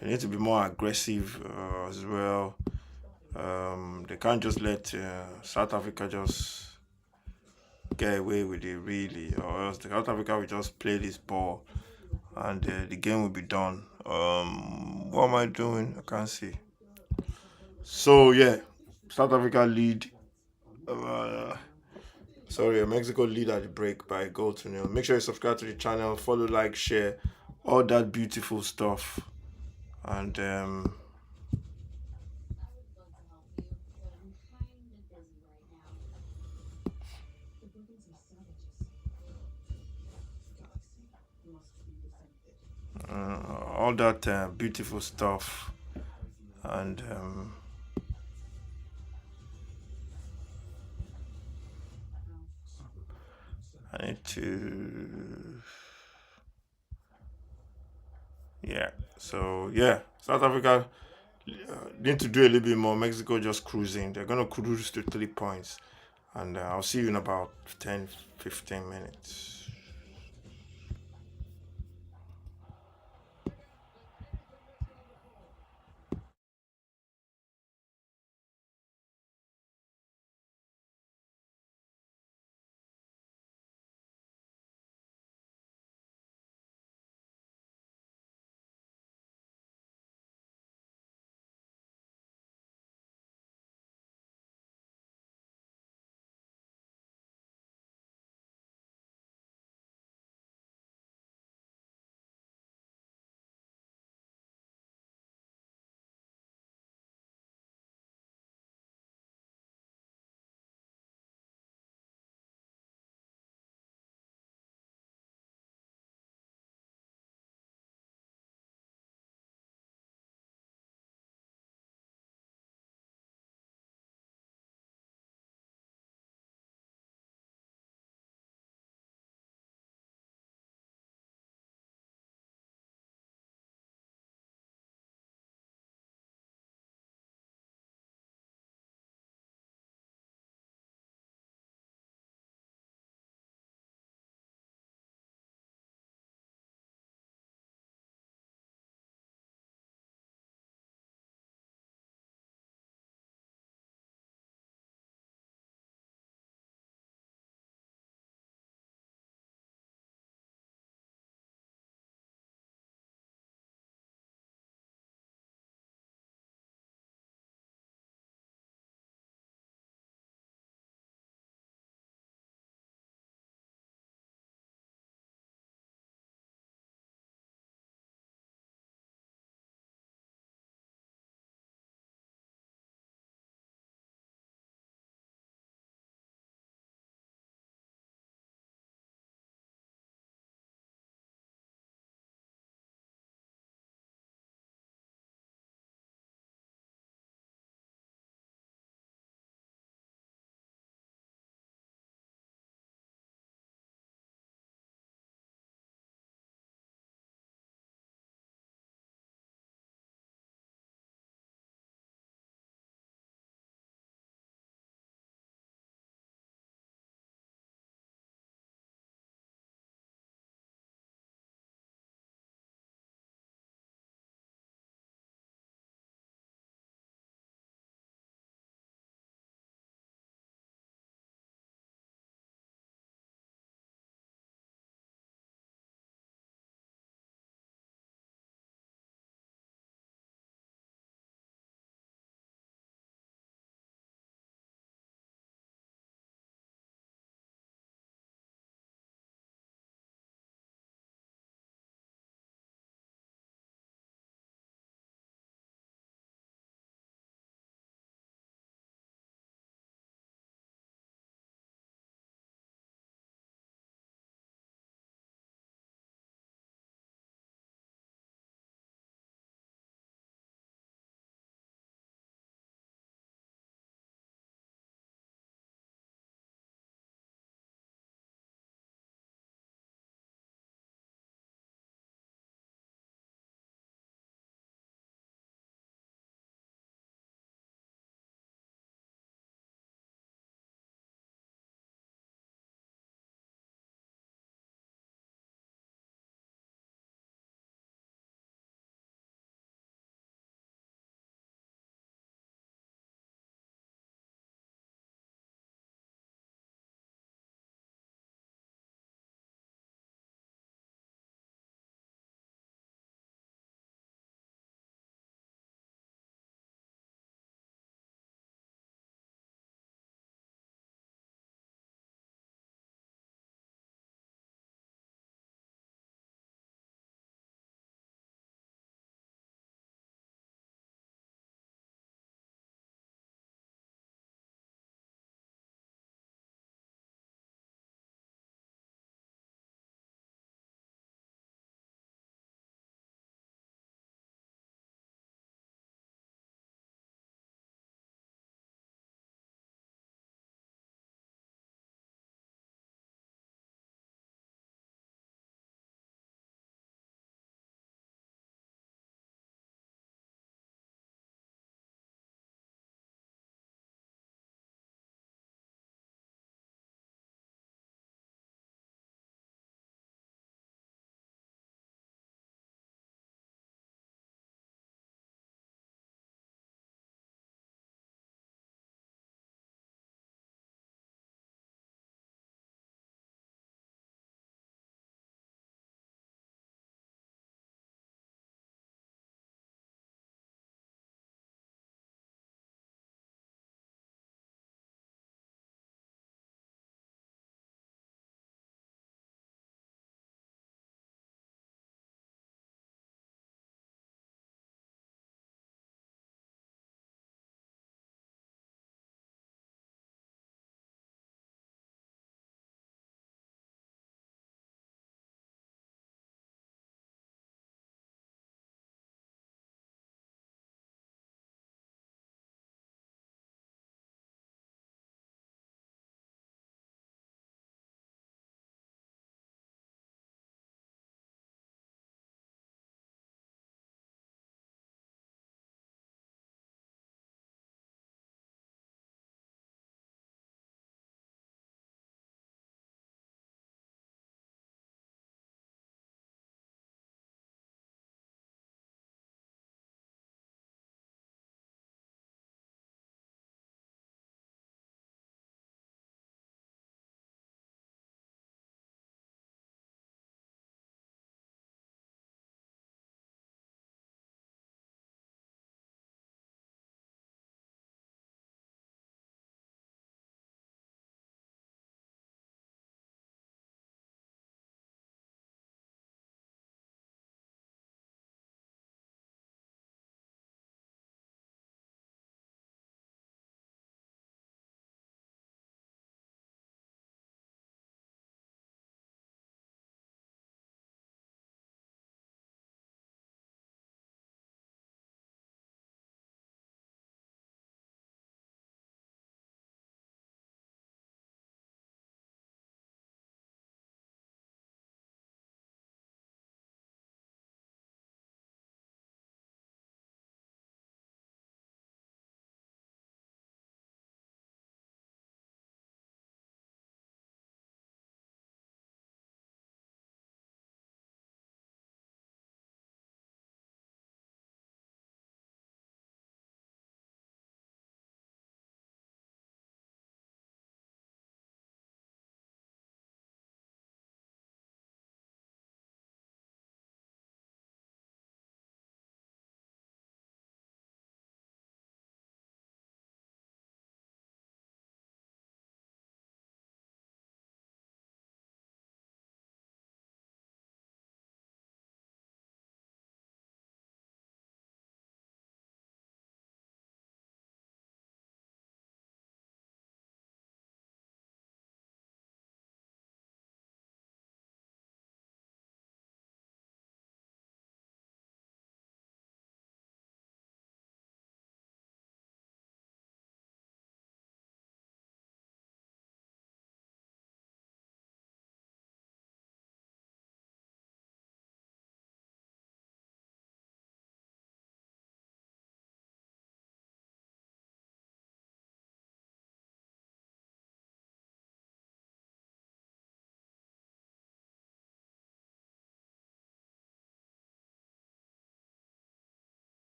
They need to be more aggressive as well. They can't just let South Africa just get away with it, really, or else the South Africa will just play this ball and the game will be done. What am I doing? I can't see. So yeah, South Africa lead. Uh, Mexico lead at the break by a goal to nil. Make sure you subscribe to the channel, follow, like, share, all that beautiful stuff, and all that beautiful stuff, and I need to. Yeah. So yeah, South Africa need to do a little bit more. Mexico just cruising. They're gonna cruise to 3 points, and I'll see you in about 10, 15 minutes.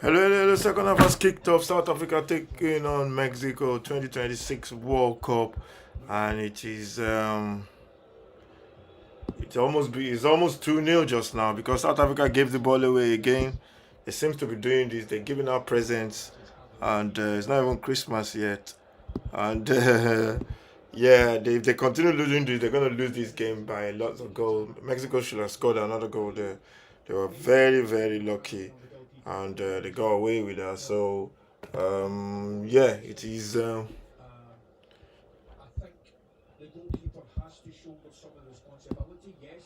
Hello, hello, the second half has kicked off. South Africa taking on Mexico 2026 World Cup, and it's almost 2-0 just now because South Africa gave the ball away again. They seems to be doing this. They're giving out presents, and it's not even Christmas yet. And yeah, if they continue losing this, they're gonna lose this game by lots of goals. Mexico should have scored another goal there. They were very, very lucky, and they got away with that. So yeah, it is. I think the goalkeeper has to shoulder some of the responsibility, yes.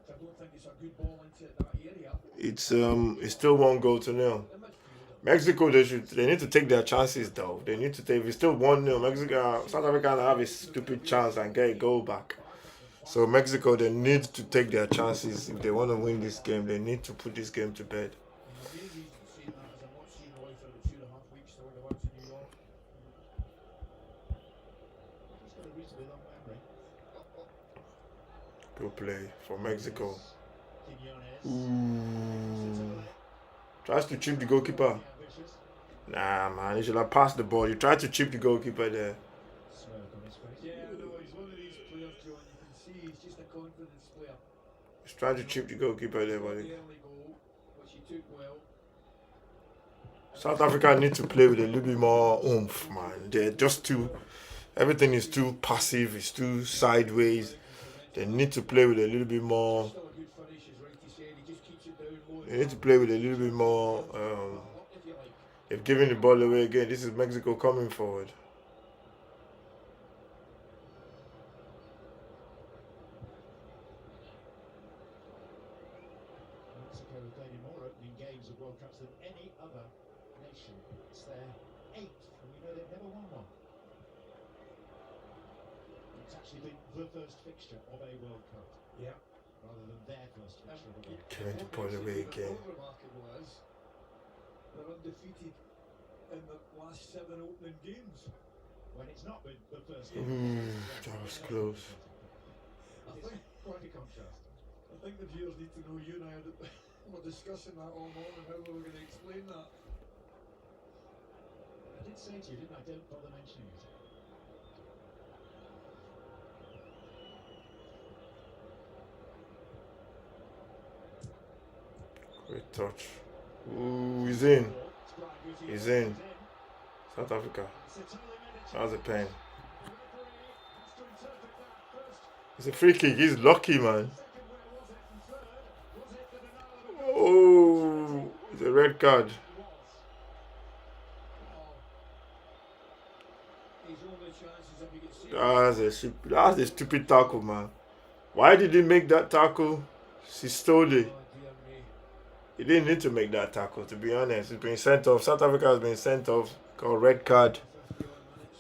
I don't think it's a good ball into that area. It's still 1-0. The midfielder. Mexico, they need to take their chances though. They need to take. If it's still 1-0, Mexico, South Africa have a stupid chance and get a goal back. So Mexico, they need to take their chances if they want to win this game. They need to put this game to bed. And the main reason for saying that is I'm not seeing Roy for about 2.5 weeks till the ones in New York. He's got a reasonably long memory. Good play for Mexico. Quinones. Ooh. Tries to chip the goalkeeper. Ambitious. Nah, man, he should have passed the ball. He tried to chip the goalkeeper there. Smirk on his face. Yeah, no, he's one of these players, John. You can see he's just a confidence player. He's trying to chip the goalkeeper there, The but early goal, which he took well. South Africa need to play with a little bit more oomph, man. They're just too. Everything is too passive. It's too sideways. They need to play with a little bit more. Still a good finish, as Righty said. He just keeps it down more. They need to play with a little bit more. If you like. If giving the ball away again, this is Mexico coming forward. Mexico have played in more opening games of World Cups than any other nation. It's their 8th, and we know they've never won one. It's actually been the first fixture of a World Cup, Yeah. rather than their first fixture of a World Cup. Giving the ball away again. What remarkable is they're undefeated in the last 7 opening games. When it's not been the first Ooh, game. that was close. I think Quite a contrast. I think the viewers need to know you and I were discussing that all morning, how we were going to explain that. I did say to you, didn't I? Don't bother mentioning it. Great touch. Ooh, he's in. He's in. South Africa. That was a pain. It's a free kick. He's lucky, man. Oh, it's a red card. His only chances if he gets saved. That's a stupid tackle, man. Why did he make that tackle? Sistole. Oh, dear me. He didn't need to make that tackle, to be honest. He's been sent off. South Africa has been sent off. Called red card.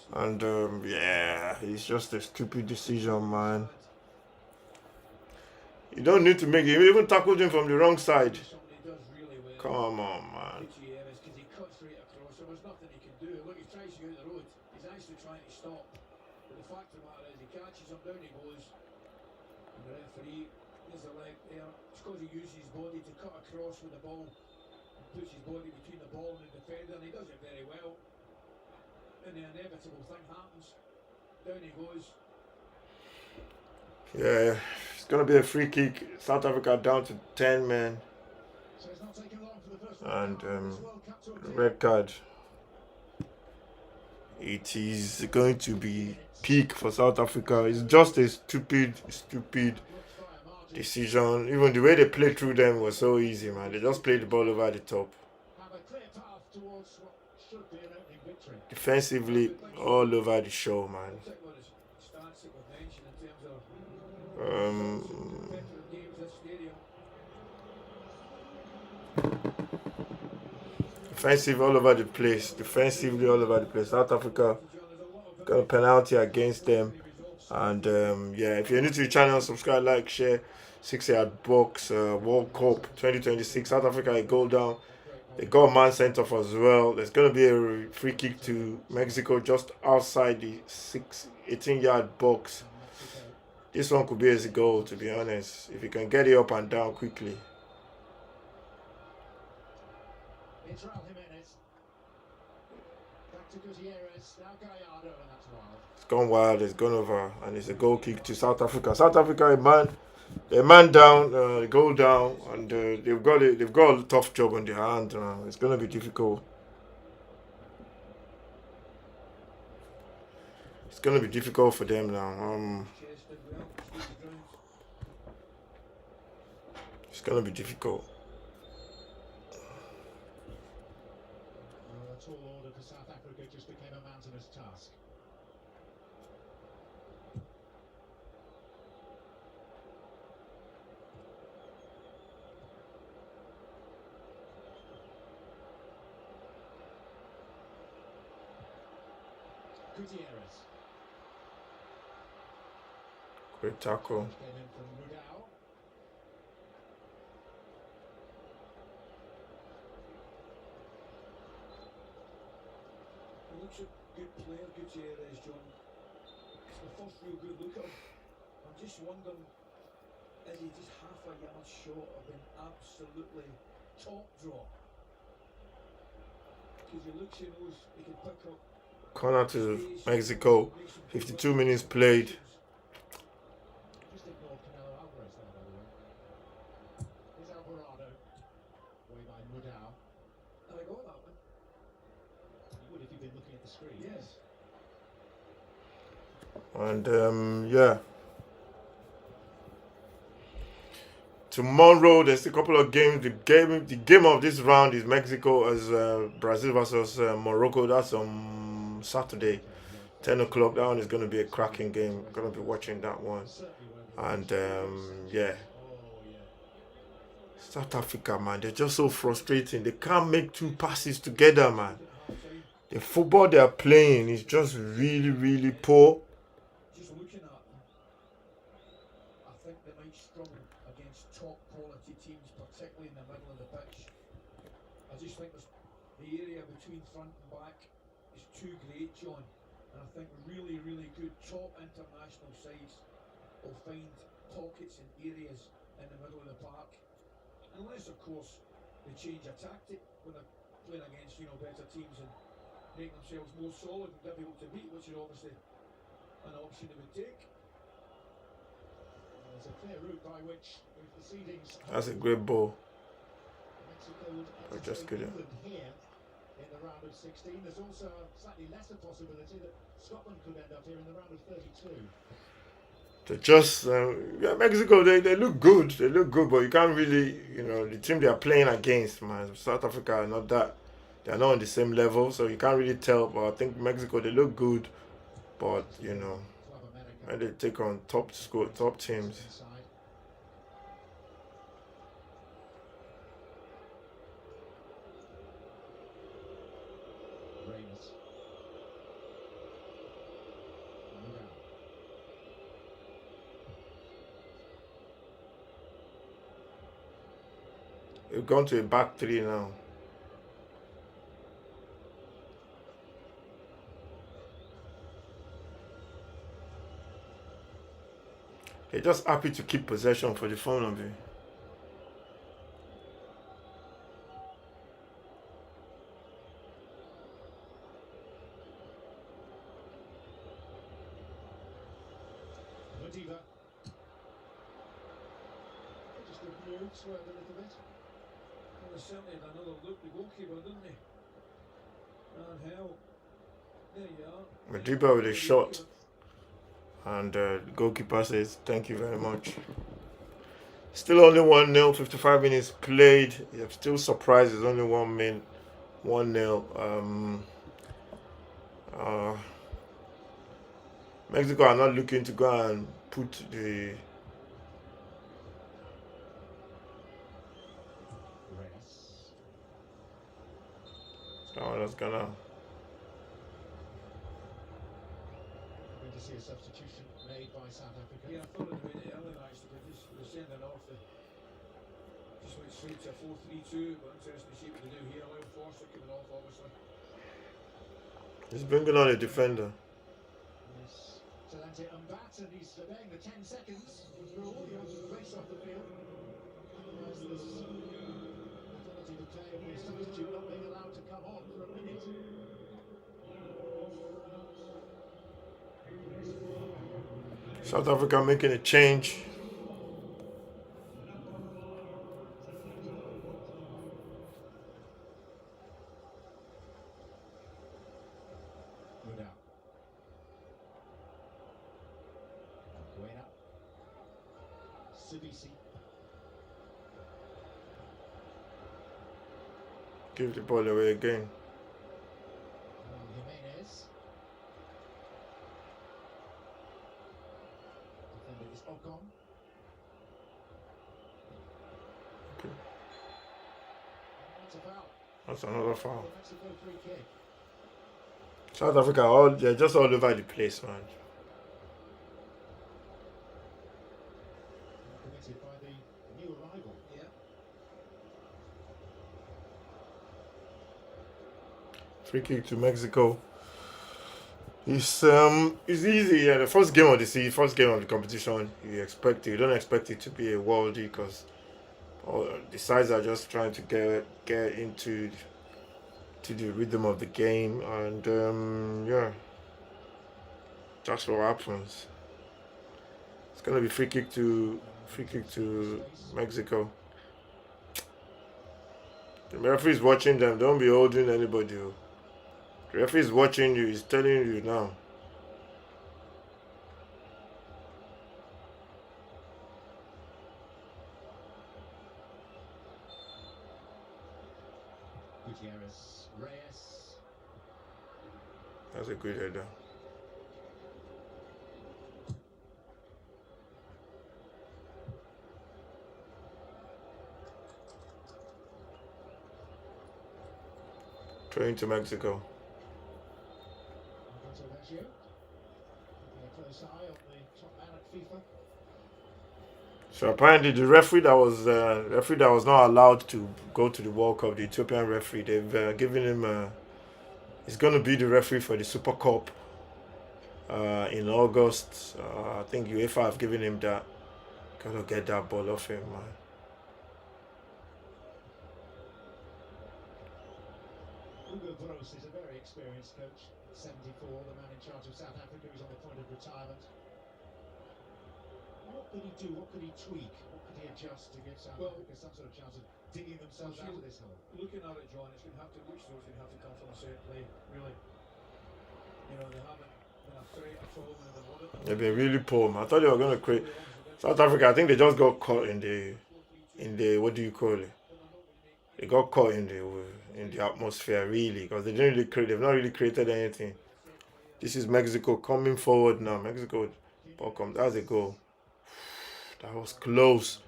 51 minutes. And yeah, it's just a stupid decision, man. You don't need to make it. You even tackled him from the wrong side. Somebody does really well. Come on, man. Richie Evans, because he cuts right across. There was nothing he could do. Look, he tries to go out the road. He's actually trying to stop. But the fact of the matter is, he catches him, down he goes. And the referee, there's a leg there. It's because he uses his body to cut across with the ball. And puts his body between the ball and the defender, and he does it very well. And the inevitable thing happens. Down he goes. Yeah, it's gonna be a free kick. South Africa down to 10 men. So it's not taken long for the first And World Cup to appear. red card. It is going to be peak for South Africa. It's just a stupid decision. Even the way they played through them was so easy, man. They just played the ball over the top. Have a clear path towards what should be an opening victory. Defensively, all over the show, man. Particular stats that were mentioned in terms of competitive games this stadium. Defensive all over the place. Defensively all over the place. South Africa got a penalty against them. And yeah, if you're new to the channel, subscribe, like, share. 6-yard box, World Cup 2026. South Africa a goal down. They got a man sent off as well. There's going to be a free kick to Mexico just outside the 18-yard box. This one could be as a goal, to be honest, if you can get it up and down quickly. It's Raul Jimenez. Back to Gutierrez. Now Gallardo, and that's wild. It's gone wild. It's gone over, and it's a goal kick to South Africa. South Africa, a man down, goal down, and they've got a tough job on their hand. It's gonna be difficult. It's gonna be difficult for them now. Chest did well, stood the ground. It's gonna be difficult. A tall order for South Africa just became a mountainous task. Gutierrez. Great tackle. Came in from Mudau. He looks a good player, Gutierrez, John. It's the first real good look at him. I'm just wondering, is he just half a yard short of being absolutely top draw? Because he looks, he knows he can pick up. Corner to Mexico. 52 minutes played. Just ignored Canelo Alvarez there, by the way. Here's Alvarado. Way by Mudau. And I got that one. You would if you'd been looking at the screen. Yes. And yeah. Tomorrow there's a couple of games. The game of this round is Mexico as Brazil versus Morocco. That's on Saturday, 10 o'clock. That one is going to be a cracking game. I'm going to be watching that one. And yeah. South Africa, man, they're just so frustrating. They can't make two passes together, man. The football they are playing is just really, really poor. Just looking at them, I think they might struggle against top quality teams, particularly in the middle of the pitch. I just think the area between front and back is too great, John. And I think really, really good top international sides will find pockets and areas in the middle of the park. Unless, of course, they change a tactic when they're playing against, better teams and make themselves more solid and difficult to beat, which is obviously an option they would take. There's a clear route by which, with the seedings, That's a great ball. Mexico would Just entertain kidding. England here in the round of 16. There's also a slightly lesser possibility that Scotland could end up here in the round of 32. They just, Mexico, they look good. They look good, but you can't really, the team they are playing against, man, South Africa are not that, they're not on the same level, so you can't really tell. But I think Mexico, they look good, but, when they take on top teams. Inside. Ramos. Mudau. They've gone to a back three now. They're just happy to keep possession for the fun of it. Madiba. Just a move, swerved a little bit. Well, they certainly had another look, the goalkeeper, didn't they? And hell, there you are. Madiba with a shot. And the goalkeeper says, thank you very much. Still only 1-0, 55 minutes played. I'm still surprised it's only 1-0. Mexico are not looking to go and put the... Reyes. Oh, that's gonna... Going to see a substitution made by South Africa. Yeah, I thought it would be early actually, but just they send it off. They just went straight to 4-3-2, but interesting to see what they do here. Lyle Forster coming off, obviously. He's bringing on a defender. Yes. Talente Mbat, and he's obeying the 10 seconds rule. He wants to race off the field. Otherwise, this ability to play with the substitute not being South Africa making a change. Good out. Buena. Sibisi. Give the ball away again. Jimenez. Defender is Ocon. Okay. That's a foul. That's another foul. Mexico free kick. South Africa, they're just all over the place, man. Committed by the new arrival. Yeah. Free kick to Mexico. It's easy. Yeah, the first game of the season, first game of the competition. You don't expect it to be a worldie because the sides are just trying to get into the rhythm of the game, and yeah, that's what happens. It's gonna be free kick to Mexico. The referee is watching them. Don't be holding anybody. The referee is watching you. He's telling you now. Gutierrez. Reyes. That's a good header. Throwing to Mexico. Alberto Vecchio. Keeping a close eye on the top man at FIFA. So apparently the referee that was not allowed to go to the World Cup, the Ethiopian referee, they've given him. He's going to be the referee for the Super Cup in August. I think UEFA have given him that. Gotta get that ball off him, man. Hugo Broos is a very experienced coach. 74, the man in charge of South Africa, who's on the point of retirement. What could he do? What could he tweak? What could he adjust to give South Africa some sort of chance of digging themselves out of this hole? Looking at it, John, it's going to have to, which throws going to have to come from a set play, really. You know, they haven't been a threat at all when they want it. They've been really poor, man. I thought they were going to create. South Africa, I think they just got caught in the what do you call it? They got caught in the atmosphere, really, because they didn't really create. They've not really created anything. This is Mexico coming forward now. Mexico, ball comes. That's a goal. That was close.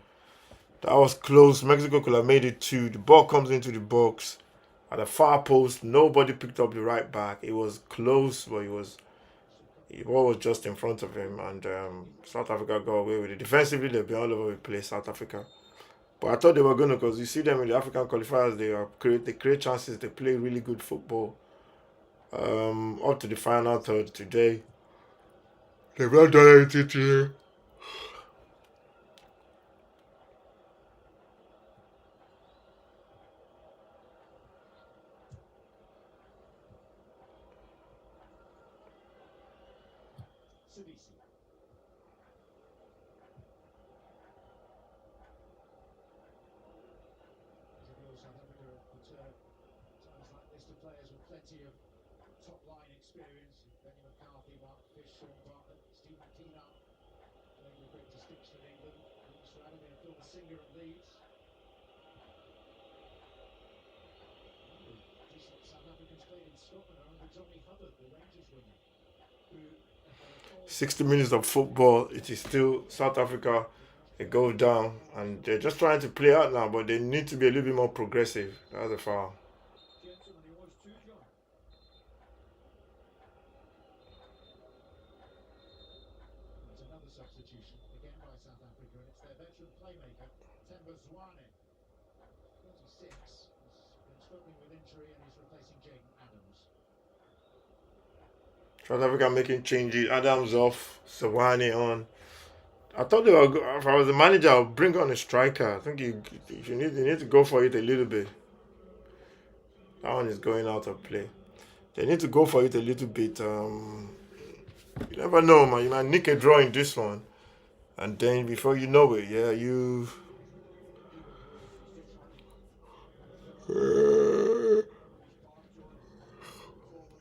That was close. Mexico could have made it 2. The ball comes into the box at the far post. Nobody picked up the right back. It was close, but the ball was just in front of him, and South Africa got away with it. Defensively, they've been all over the place, South Africa. But I thought they were going to, because you see them in the African qualifiers, they create chances, they play really good football. Up to the final third today. They've not done anything today. Sibisi. South Africa return times like this to players with plenty of top-line experience. Benny McCarthy, Mark Fish, Sean Bartlett, Stephen Keenan, playing with great distinction in England. Luke Stratham and Phil Singer at Leeds. Decent South Africans played in Scotland are under Johnny Hubbard, the Rangers winner, who 60 minutes of football, it is still South Africa. They go down, and they're just trying to play out now, but they need to be a little bit more progressive. That's a foul. Gentleman, he was too, John. There's another substitution, again by South Africa, and it's their veteran playmaker, Themba Zwane. 36, has been struggling with injury and is replacing Jaden Adams. South Africa making changes. Adams off, Sawane on. I thought they were. If I was the manager, I would bring on a striker. I think you need to go for it a little bit. That one is going out of play. They need to go for it a little bit. You never know, man. You might nick a draw in this one, and then before you know it, yeah, you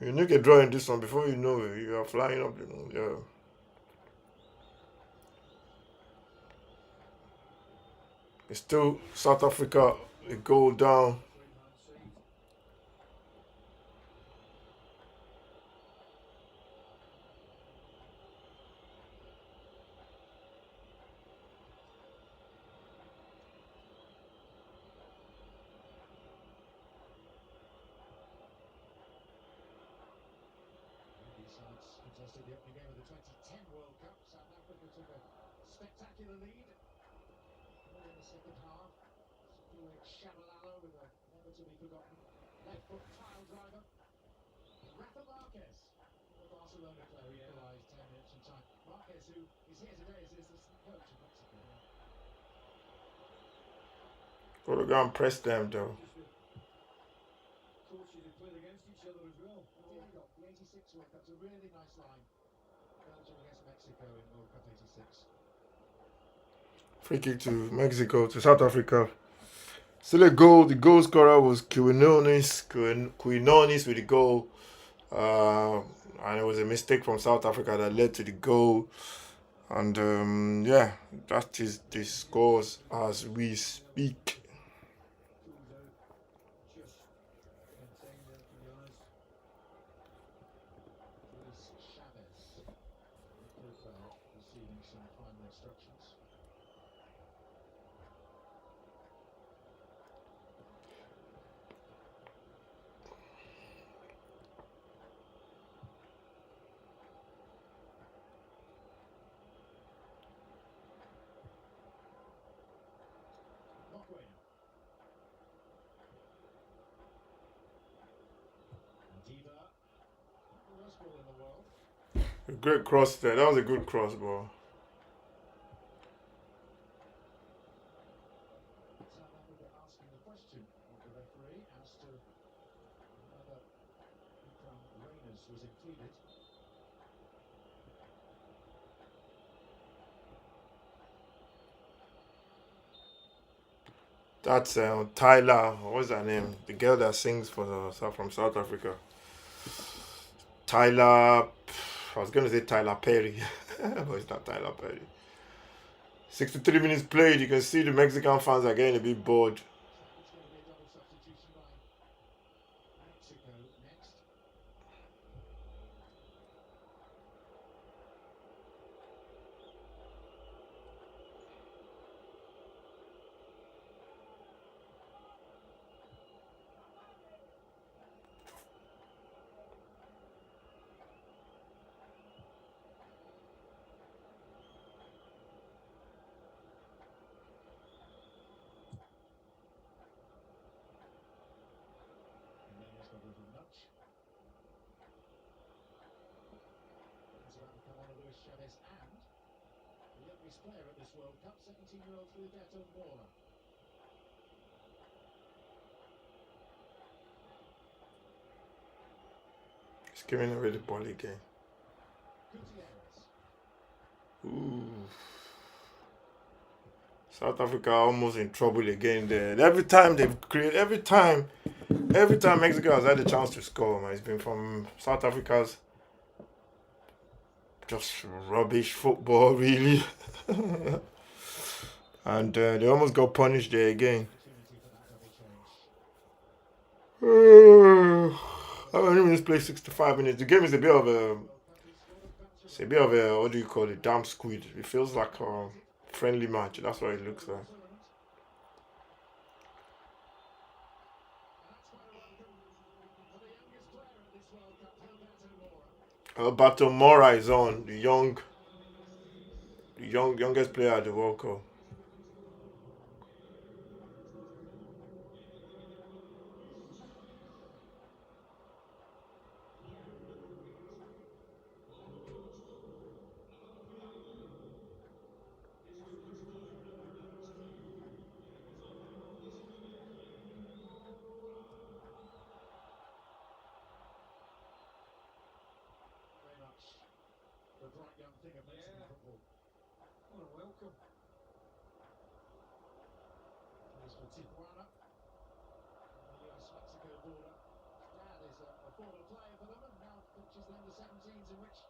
you nick a draw in this one. Before you know it, you are flying up. Yeah. It's still South Africa. A goal down. Right hand side. These sides contested the opening game of the 2010 World Cup. South Africa took a spectacular lead early in the second half. Doing Shabalala with a never-to-be-forgotten left-foot tile driver. Rafa Marquez, the Barcelona player, equalised 10 minutes from time. Marquez, who is here today as the assistant coach of Mexico. Gotta go and press them though. Just the coaches who played against each other as well. Indeed, the 86 World Cup's a really nice line. Belgium against Mexico in World Cup 86. Free kick to Mexico, to South Africa. Still a goal. The goal scorer was Quinones with the goal. And it was a mistake from South Africa that led to the goal. And yeah, that is the scores as we speak. Pulls out. Just in time there, to be honest. Luis Chavez, midfield player, receiving some final instructions. Mokwena. Diva, not the worst ball in the world. A great cross there. That was a good cross, bro. South Africa asking the question of the referee as to whether Reyners was included. That's Tyler. What's her name? The girl that sings for from South Africa. Tyler. I was gonna say Tyler Perry, but it's not Tyler Perry. 63 minutes played. You can see the Mexican fans are getting a bit bored. It's going to be a double substitution by Mexico next. Jimenez got a little nudge. It's about to come on to Luis Chavez and the youngest player at this World Cup, 17-year-old Filberto Mora. He's giving away the ball again. Gutierrez. Ooh. South Africa almost in trouble again there. Every time Mexico has had a chance to score, man, it's been from South Africa's just rubbish football, really. And they almost got punished there again. Opportunity for that double change. How many minutes play? 65 minutes. The game is a bit of a, World Cup, he scored it's a bit of a, what do you call it? Damn squid. It feels like a friendly match. That's what it looks like. and that's quite a welcome for the youngest player at this World Cup, Filberto Mora. Alberto Mora is on, the youngest player at the World Cup. Very much thing of Mexican football. What a welcome. Plays for Tijuana on the US-Mexico border. His dad is a former player for them and now coaches the under-17s in which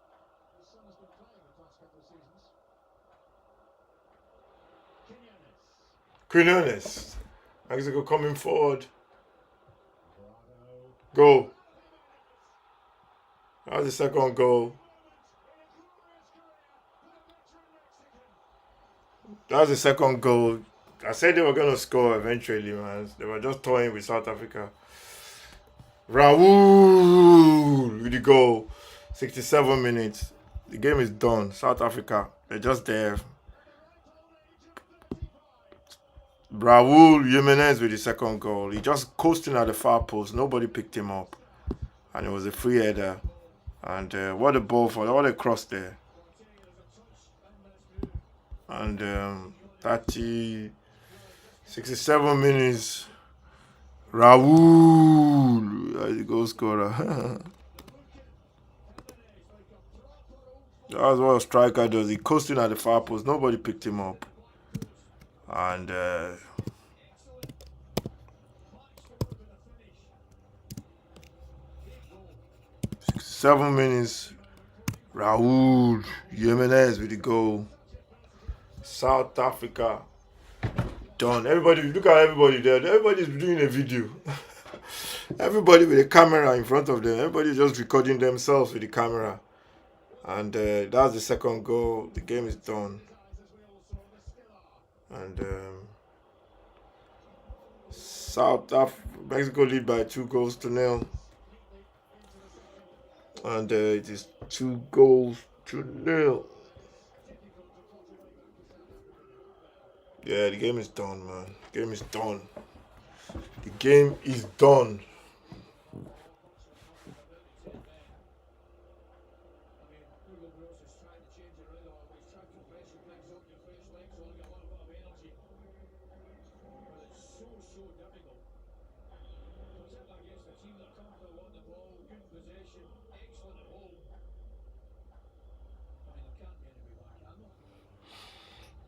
his son has been playing the past couple of seasons. Quinones. Quinones. Mexico coming forward. Alvarado. Goal. That was the second goal. That was the second goal. I said they were going to score eventually, man. They were just toying with South Africa. Raul with the goal. 67 minutes. The game is done. South Africa, they're just there. Raul Jimenez with the second goal. He just coasting at the far post. Nobody picked him up. And it was a free header. And what a ball for, what a cross there. And 67 minutes. Raul, the goal scorer. That's what a striker does. He coasting at the far post. Nobody picked him up. And 7 minutes. Raul Jimenez with the goal. South Africa done. Everybody, look at everybody there. Everybody's doing a video. Everybody with a camera in front of them. Everybody's just recording themselves with the camera. And that's the second goal. The game is done. And Mexico lead by 2-0. And it is 2-0. Yeah, the game is done, man. The game is done. The game is done.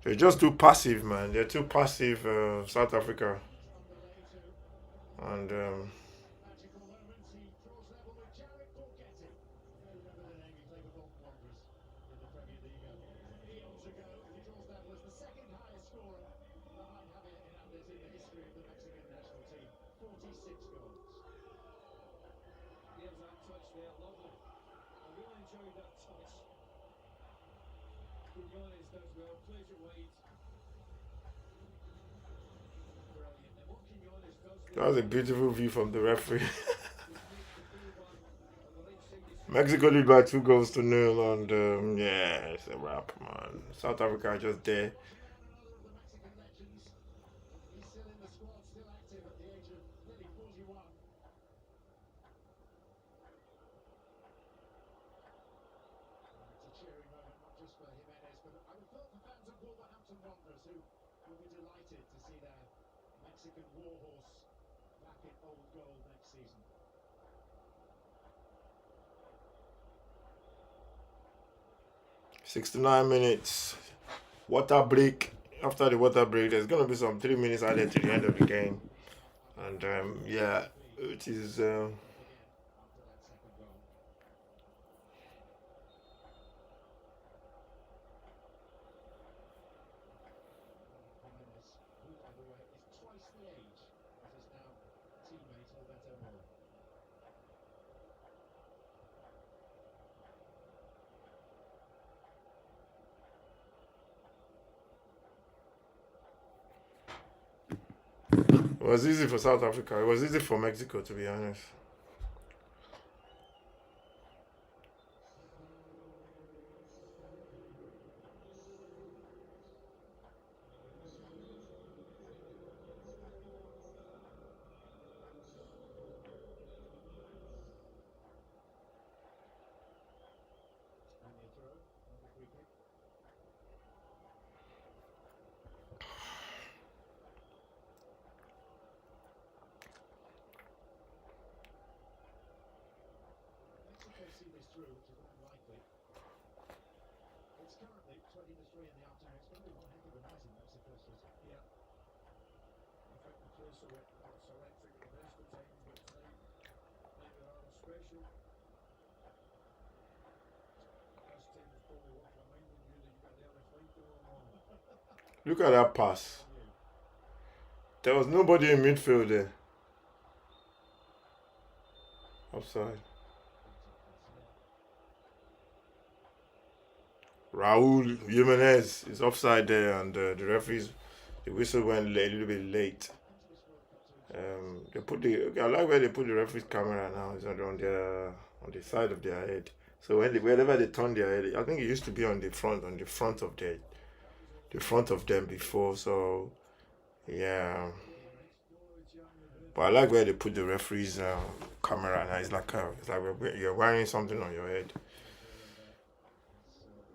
They're just too passive, man. They're too passive, South Africa. And Magical moment, he draws level with Jared Borgetti. I remember the name, he played for Bolton Wanderers in the Premier League eons ago. He draws level as the second highest scorer behind Javier Hernandez in the history of the Mexican national team. 46 goals. There's that touch there, lovely. I really enjoyed that touch. Quinones does well, plays it wide. Brilliant. And what Quinones does there, that was a beautiful view from the referee. Mexico lead by 2-0. And yeah, it's a wrap, man. South Africa are just there. Another of the Mexican legends. He's still in the squad, still active at the age of nearly 41. It's a cheering moment, not just for Jimenez, but I would thought for fans of Wolverhampton Wanderers who will be delighted to see their Mexican warhorse back in old gold next season. '69 minutes. Water break. After the water break, there's gonna be some 3 minutes added to the end of the game. And yeah, it is. Again, after that second goal. Jimenez, who, by the way, is twice the age of his now teammate Alberto Mora. It was easy for South Africa. It was easy for Mexico, to be honest. And the throw, another free kick. Mexico see this through, which is unlikely. It's currently 20 to 3 in the afternoon. It's going to be one heck of a night in Mexico City. Yeah. I think the place will get lots electric at the best of times, but tonight might be rather special. Last time is probably worth reminding you that you got an early flight tomorrow morning. Look at that pass. There was nobody in midfield there. Offside. Raul Jimenez is offside there, and the referees, the whistle went a little bit late. They put I like where they put the referee's camera now. It's on the side of their head. So whenever they turn their head, I think it used to be on the front of them before. So yeah, but I like where they put the referee's camera now. It's like you're wearing something on your head.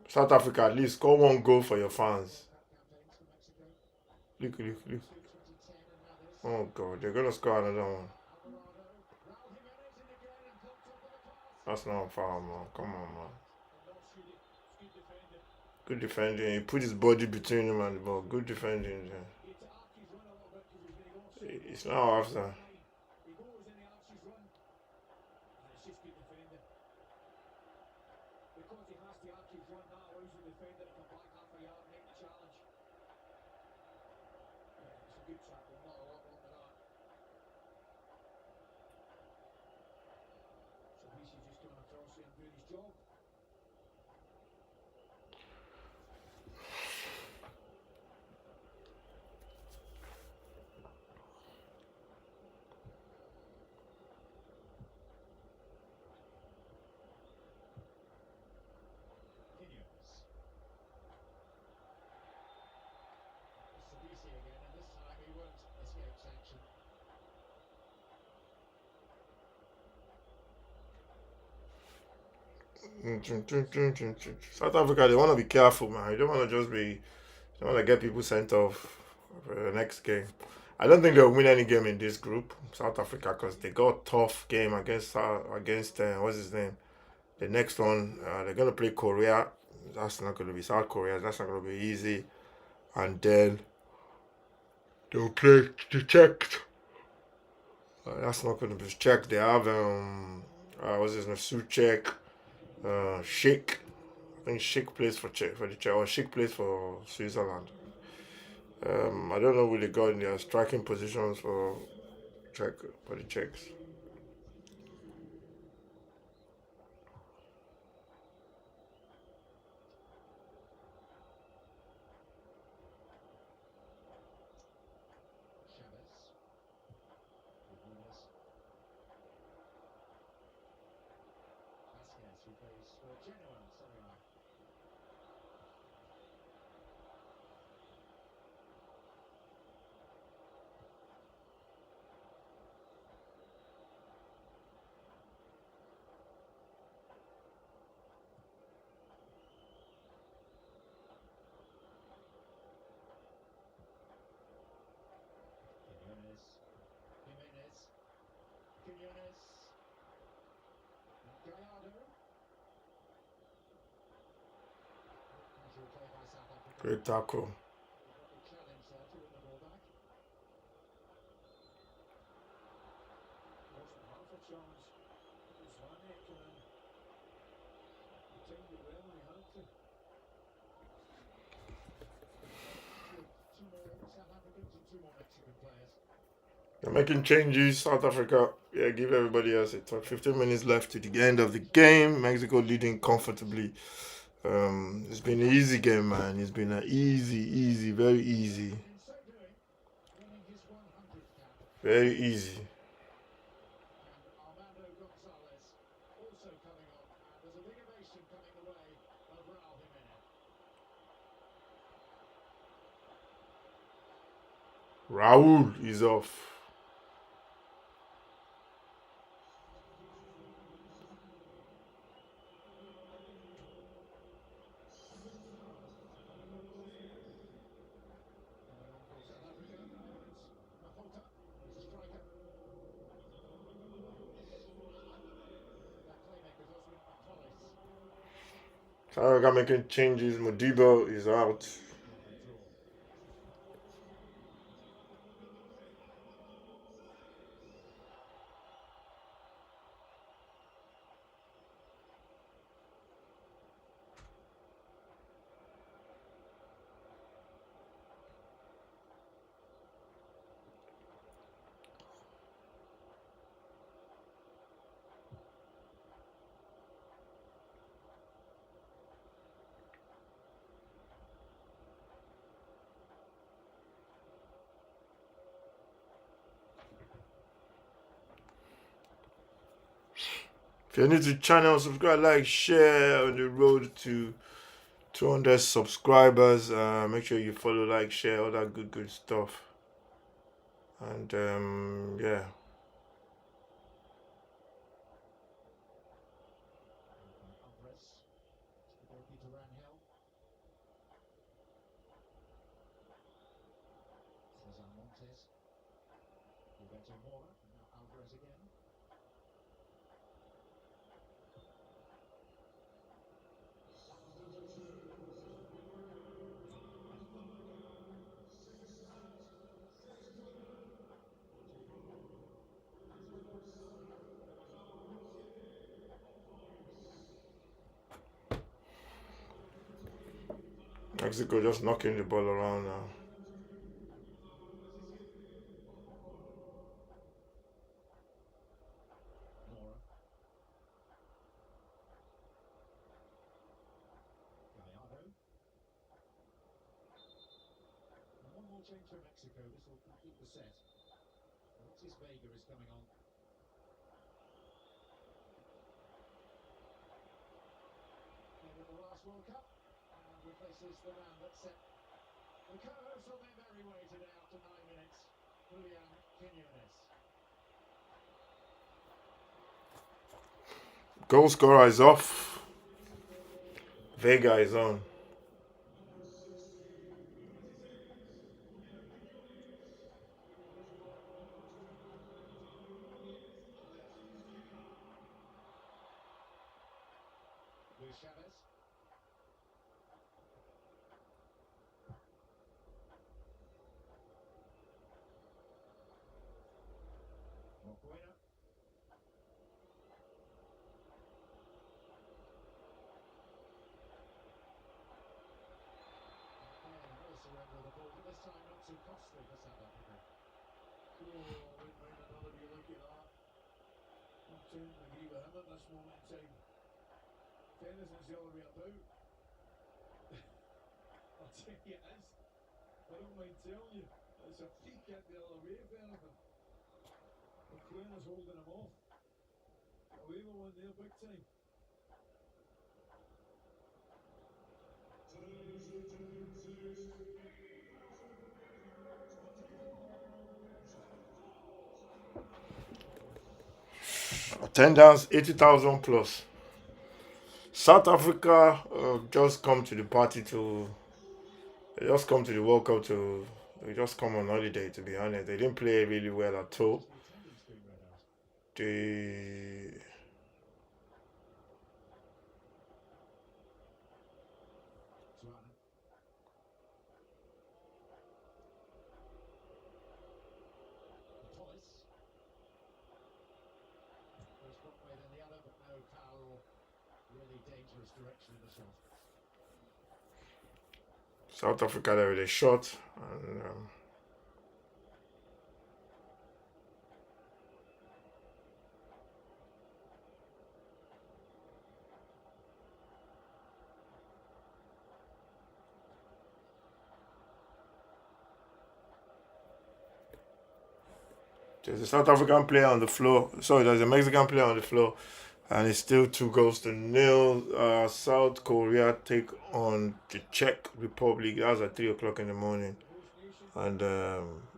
South Africa, at least score one goal for your fans. Look. Oh God, they're gonna score another one. That's not a foul, man. Come on, man. Good defending. He put his body between him and the ball. Good defending. It's not offside. Because he has to Archie's run, that allows the defender to come back half a yard and make the challenge. Yeah, it's a good tackle, not a lot wrong with that. So he's just going across here and doing his job. Again, and this time he won't escape sanction. South Africa, they want to be careful, man. You don't want to get people sent off for the next game. I don't think they'll win any game in this group, South Africa, because they got a tough game against what's his name. The next one, they're gonna play Korea. That's not gonna be South Korea. That's not gonna be easy. And then they'll play the Czechs. That's not gonna be Czech. They have what's his name? Suchek, Sheik. I think Sheik plays for the Czech, or Sheik plays for Switzerland. I don't know who they got in their striking positions for the Czechs. Who plays for Genoa, Serie A. Jimenez. Gallardo. Great tackle. Challenge there to win the ball back. Wasn't half a challenge. It was Vanek and then he timed it well when he had to. Two more South Africans and two more Mexican players. They're making changes, South Africa. Yeah, give everybody else a talk. 15 minutes left to the end of the game. Mexico leading comfortably. It's been an easy game, man. It's been an easy, very easy. Very easy. Raul is off. South Africa making changes. Modibo is out. If you're new to the channel, subscribe, like, share on the road to 200 subscribers. Make sure you follow, like, share, all that good stuff. And yeah. Alvarez, the goalkeeper Rangel. Cesar Montes. Roberto Mora, and now Alvarez again. Mexico just knocking the ball around now. Mora. Gallardo. And one more change for Mexico. This will complete the set. Alexis Vega is coming on. Played in the last World Cup and replaces the man that set the co-host on their merry way today after 9 minutes, Julian Quinones. Goal scorer is off. Vega is on. Luis Chavez. Moquena. Again, no surrender of the ball, but this time not too costly for South Africa. Oh, I wouldn't mind another wee look at that. I'm tending to agree with him at this moment in time. If anything's the other way about, I'll tell you it is. I don't mind telling you. It's a free kick the other way, if anything. McLean is holding him off. Got away with one there, big time. Attendance 80,000 plus. South Africa just come to the party to. They just come to the World Cup to. They just come on holiday. To be honest, they didn't play really well at all. The attendance being read out. They Tuana. Tollis. First one way than the other, but no foul or really dangerous direction in the shot. South Africa there with a shot and. There's a South African player on the floor. Sorry, there's a Mexican player on the floor. And it's still 2-0. South Korea take on the Czech Republic. That's at 3 o'clock in the morning. And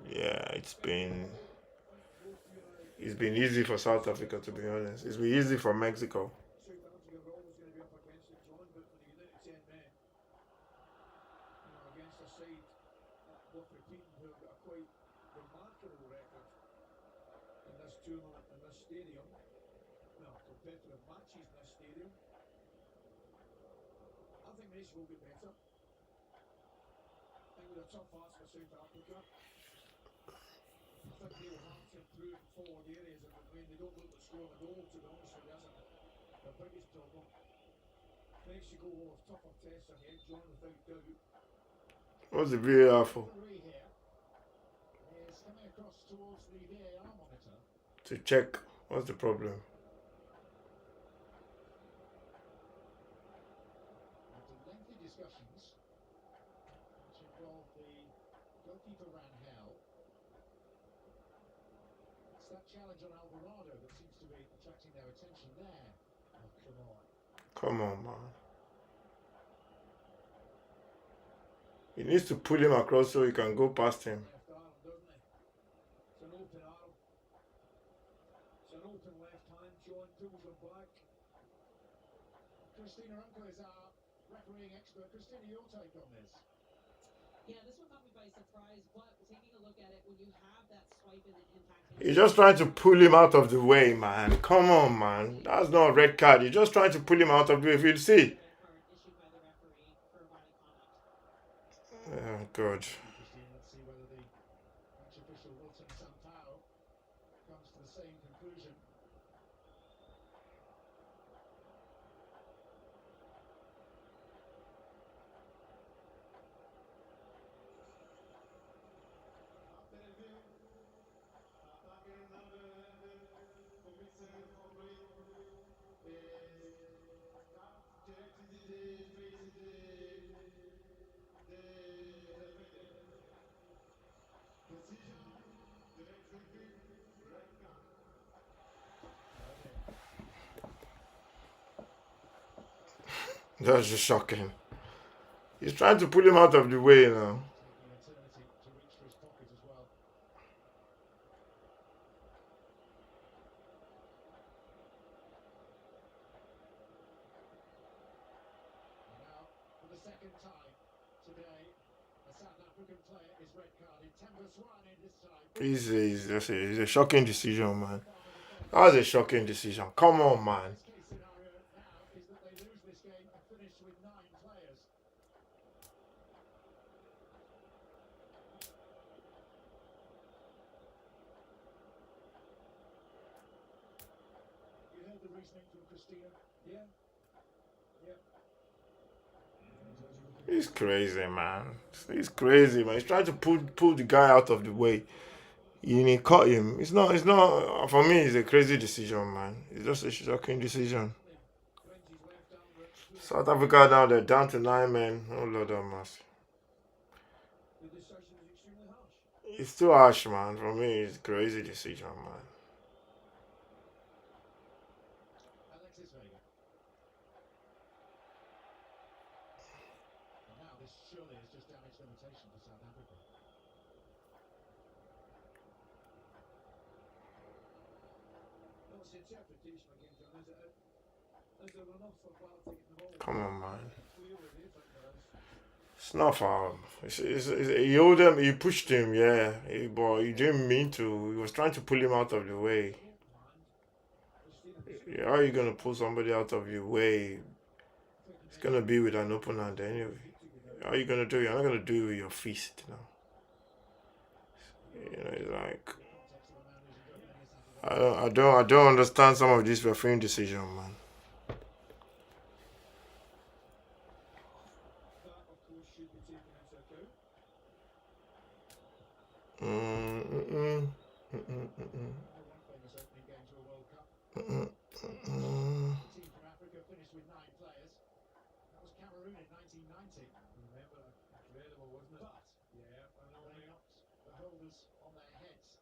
yeah, it's been easy for South Africa, to be honest. It's been easy for Mexico. South Africa were always going to be up against it, John, but when you get down to 10 men, against a side worth repeating who have got a quite remarkable record in this tournament, in this stadium, competitive matches in this stadium. I think Mexico will get better. I think with a tough ask for South Africa, I think they'll have to improve in forward areas, and when they don't look like scoring a goal, to be honest with you, that's the biggest problem. Mexico will have tougher tests ahead, John, without doubt. What's the VAR for? Referee here is coming across towards the VAR monitor. To check what's the problem. After lengthy discussions, which involved the goalkeeper Rangel, it's that challenge on Alvarado that seems to be attracting their attention there. Oh, come on. Come on, man. He needs to pull him across so he can go past him. Left arm, doesn't he? It's an open arm. It's an open left hand, John pulls him back. Christina Unko is our refereeing expert. Christina, your take on this? Yeah, this one caught me by surprise, but taking a look at it, when you have that swipe and the impact... He's just trying to pull him out of the way, man. Come on, man. That's not a red card. You're just trying to pull him out of the way. If you see. Issued by the referee for violent conduct. Oh, God. Christine, let's see whether the French official Wilton Sampaio comes to the same conclusion. That's just shocking. He's trying to pull him out of the way now. Taking eternity to reach for his pocket as well. And now, for the second time today, a South African player is red carded. Temba Swane this time. It's a shocking decision, man. That was a shocking decision. Come on, man. Best case scenario now is that they lose this game and finish with 9 players. You heard the reasoning from Christina. Yeah. Yeah. He's crazy, man. He's crazy, man. He's trying to pull the guy out of the way. He caught him. It's not, for me, it's a crazy decision, man. It's just a shocking decision. Brings his left arm round through. South Africa now, they're down to 9 men. Oh, Lord have mercy. The decision is extremely harsh. It's too harsh, man. For me, it's a crazy decision, man. Alexis Vega. And now this surely has just damaged the rotation for South Africa. No, it's the interpretation again, John. Is there enough for Bar taking the ball? Come on, man. Clearly, they think there is. It's not foul. He owed him. He pushed him, yeah. But he didn't mean to. He was trying to pull him out of the way. Yeah, how are you going to pull somebody out of your way? It's going to be with an open hand anyway. How are you going to do it? You're not going to do it with your fist, you know. You know, it's like... I don't understand some of these refereeing decisions, man. That, of course, should be taken into account. One famous opening game to a World Cup. The team from Africa finished with 9 players. That was Cameroon in 1990. Remember, incredible, wasn't it? But Yeah, I know. they knocked the holders on their heads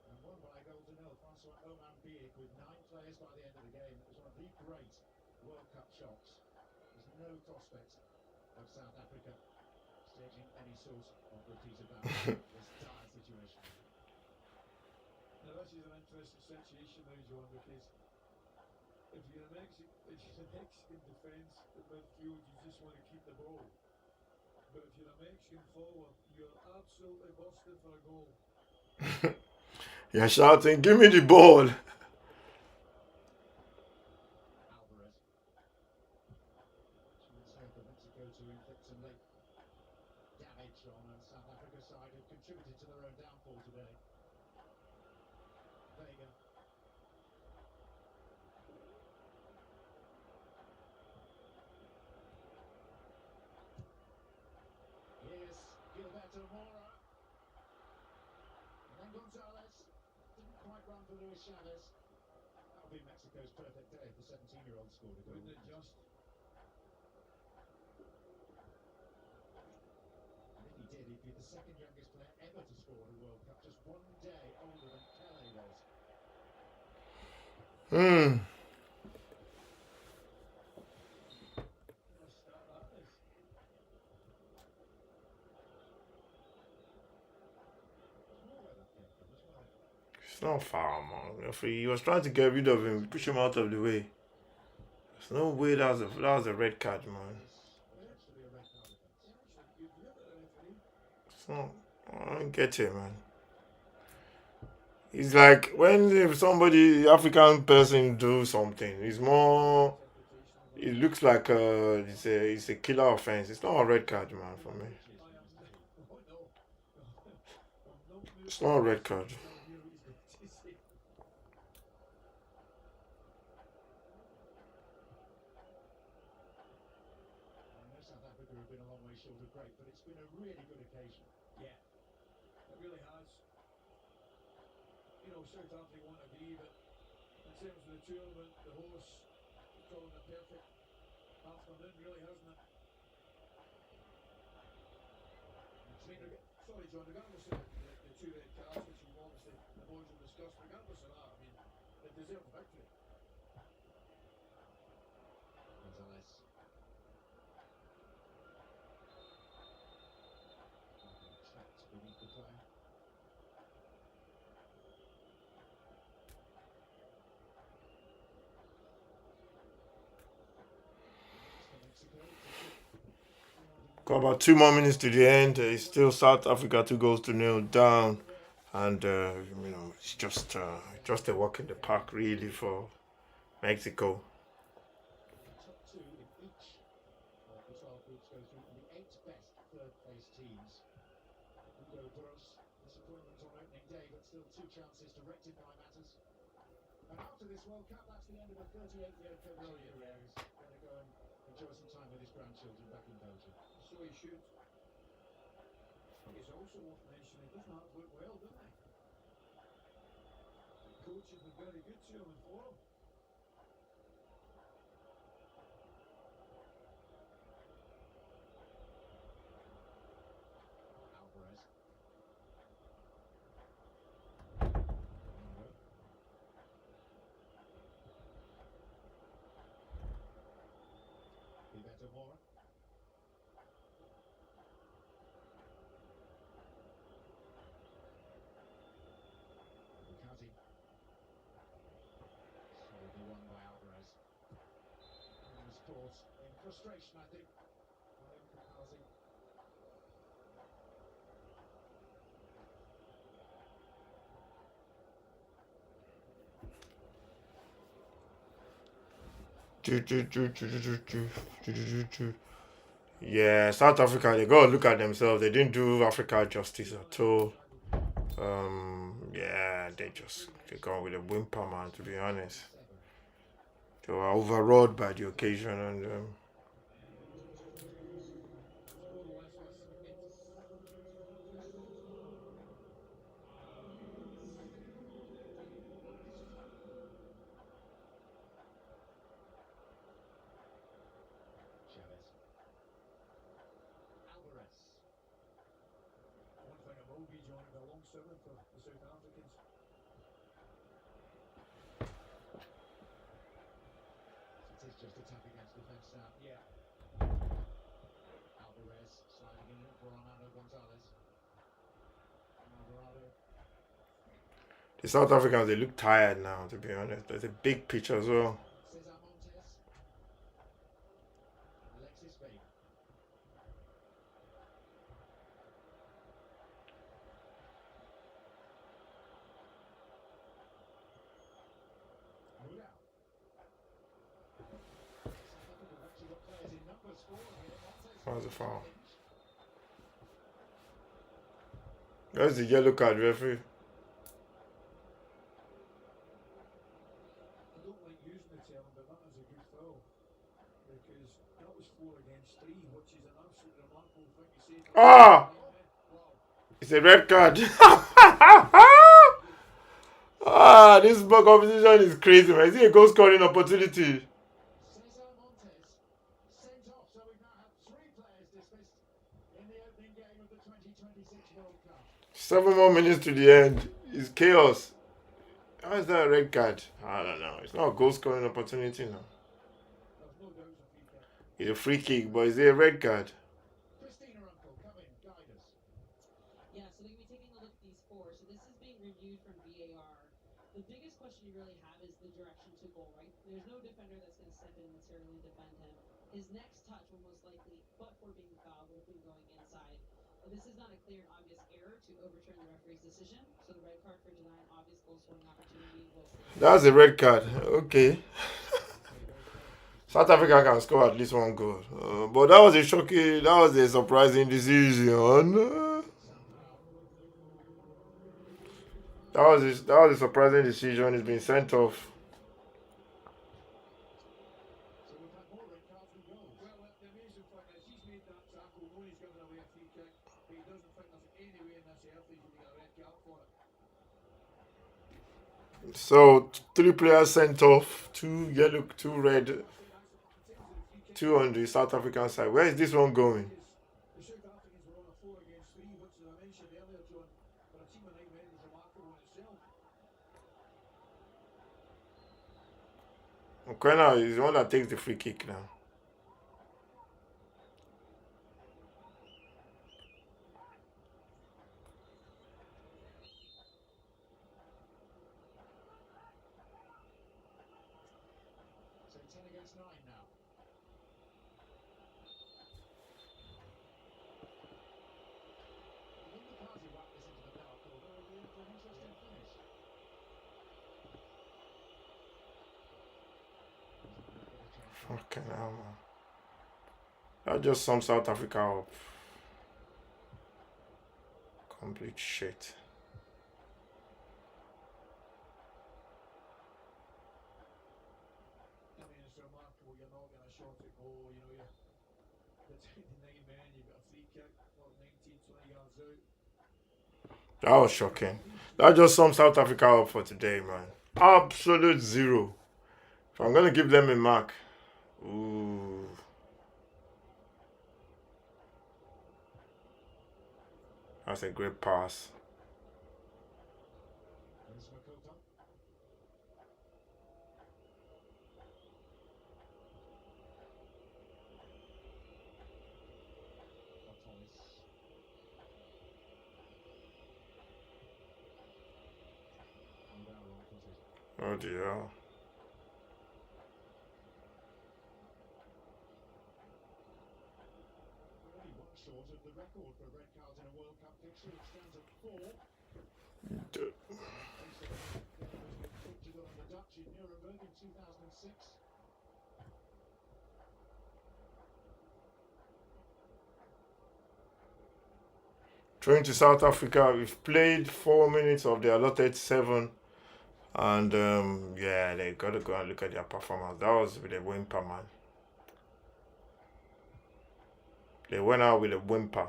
and won by a goal to nil. Francois Oman Biek with 9 players by the end of the game. It was one of the great World Cup shocks. There's no prospect of South Africa staging any sort of repeat of that this dire situation. Now, this is an interesting situation now, John, because if you're a Mexican defence in midfield, you just want to keep the ball. But if you're a Mexican forward, you're absolutely busted for a goal. You're shouting, give me the ball. Alvarez. She would say Mexico to inflict some late damage on the South Africa side, who've contributed to their own downfall today. Vega. Here's Gilberto Mora. And then Gonzalez. Didn't quite run for Luis Chavez. That'll be Mexico's perfect day if the 17-year-old scored a goal. Wouldn't it just? And if he did, he'd be the second youngest player ever to score at a World Cup, just 1 day older than Pele was. What a start that is. There's more where that came from as well. It's not foul, man. He was trying to get rid of him, push him out of the way. There's no way that was a red card, man. This looks to be a red card offence. Yeah, actually, good view of the referee. It's not. I don't get it, man. It's like when if somebody African person do something, it's more. Interpretation of It looks like it's a killer offense. It's not a red card, man, for me. I am. Oh no. I'm not moving. It's not a red card. I'll hear what he's going to say. I know South Africa have been a long way short of great, but it's been a really good occasion. Yeah, it really has. You know, South Africa won't agree, but in terms of the tournament, the hosts, calling a perfect afternoon, really, hasn't it? I mean, sorry, John, regardless of the two red cards, which we've obviously the boys will discuss, regardless of that, I mean, they deserve victory. Gonzalez. Trapped beneath the player. For Mexico, Got about 2 more minutes to the end. It's still South Africa 2-0 down, and it's just a walk in the park really for Mexico. the top two in each of the 12 groups go through, and the 8 best third-place teams. Hugo Bros, disappointment on opening day, but still 2 chances to rectify matters. And after this World Cup, that's the end of a 38-year coach. Brilliant, yeah. He's going to go and enjoy some time with his grandchildren back in Belgium. So he should. I think it's also worth mentioning, he doesn't have to look well, doesn't he? The coach has been very good to him and for him. Alvarez. Gilberto Mora. Bukati. Solidly won by Alvarez. And was caught in frustration, I think, by Bukati. Yeah, South Africa, they gotta look at themselves. They didn't do Africa justice at all. Yeah, they gone with a whimper, man. To be honest, they were overawed by the occasion, and Chavez. Alvarez. One thing it will be, John, it'll be a long 7 for the South Africans. It is just attack against defence now. Yeah. Alvarez sliding in for Armando Gonzalez. Alvarado. the South Africans they look tired now. To be honest, there's a big pitch as well. Cesar Montes. Alexis Vega. Mudau. South Africa have actually got players in numbers for them here. Montes That was a foul. That's the yellow card, referee. I don't like using the term, but that was a good foul. Because that was 4 against 3, which is an absolutely remarkable thing to say. Ah! Wow. It's a red card. Ah, this competition is crazy, man. Is it a goal scoring opportunity? Cesar Montes sent off, so we've now had 3 players dismissed in the opening game of the 2026 World Cup. 7 more minutes to the end. It's chaos. How is that a red card? I don't know. It's not a goal scoring opportunity now. There's no doubt it's a free kick. It's a free kick, but is it a red card? Christina Uncle, come in, guide us. Yeah, so they're going to be taking a look at these 4. So this is being reviewed from VAR. The biggest question you really have is the direction to goal, right? There's no defender that's going to step in and materially defend him. His next touch will most likely, but for being fouled, would have been going inside. This is not a clear and obvious error to overturn the referee's decision. So the red card for denying obvious goal scoring opportunity will stay. That's a red card. Okay. South Africa can score at least 1 goal. But that was a shocking, that was a surprising decision. That was a surprising decision. It's been sent off. So we've had more red cards than goals. Well, the amazing thing is he's made that tackle, knowing he's given away a free kick, but he doesn't think there's any way in this earth he's going to get a red card for it. So 3 players sent off, 2 yellow, 2 red, In terms of the free kick, 2 on the South African side. Where is this one going? the South Africans were on a 4 against 3, which, as I mentioned earlier, John, for a team of 9 men is remarkable in itself. Okwena is the one that takes the free kick now. So 10 against 9 now. When the Kazi whacked this into the penalty corner, we're in for an interesting finish. Fucking hell, man. That just sums South Africa up. Complete shit. I mean, it's remarkable you're not going to shot at goal, you know, you're between the 9 men, you've got a free kick, 19, 20 yards out. That was shocking. That just sums South Africa up for today, man. Absolute 0. If I'm gonna give them a mark, ooh, that's a great pass. Here's Makota. Thomas. And now wrong footed. Oh dear. We're only 1 short of the record for red cards in a World Cup fixture, which stands at 4. Case of one was with Portugal and the Dutch in Nuremberg in 2006. Trying to South Africa, we've played 4 minutes of the allotted 7. And yeah, they gotta go and look at their performance. That was with a whimper, man. They went out with a whimper.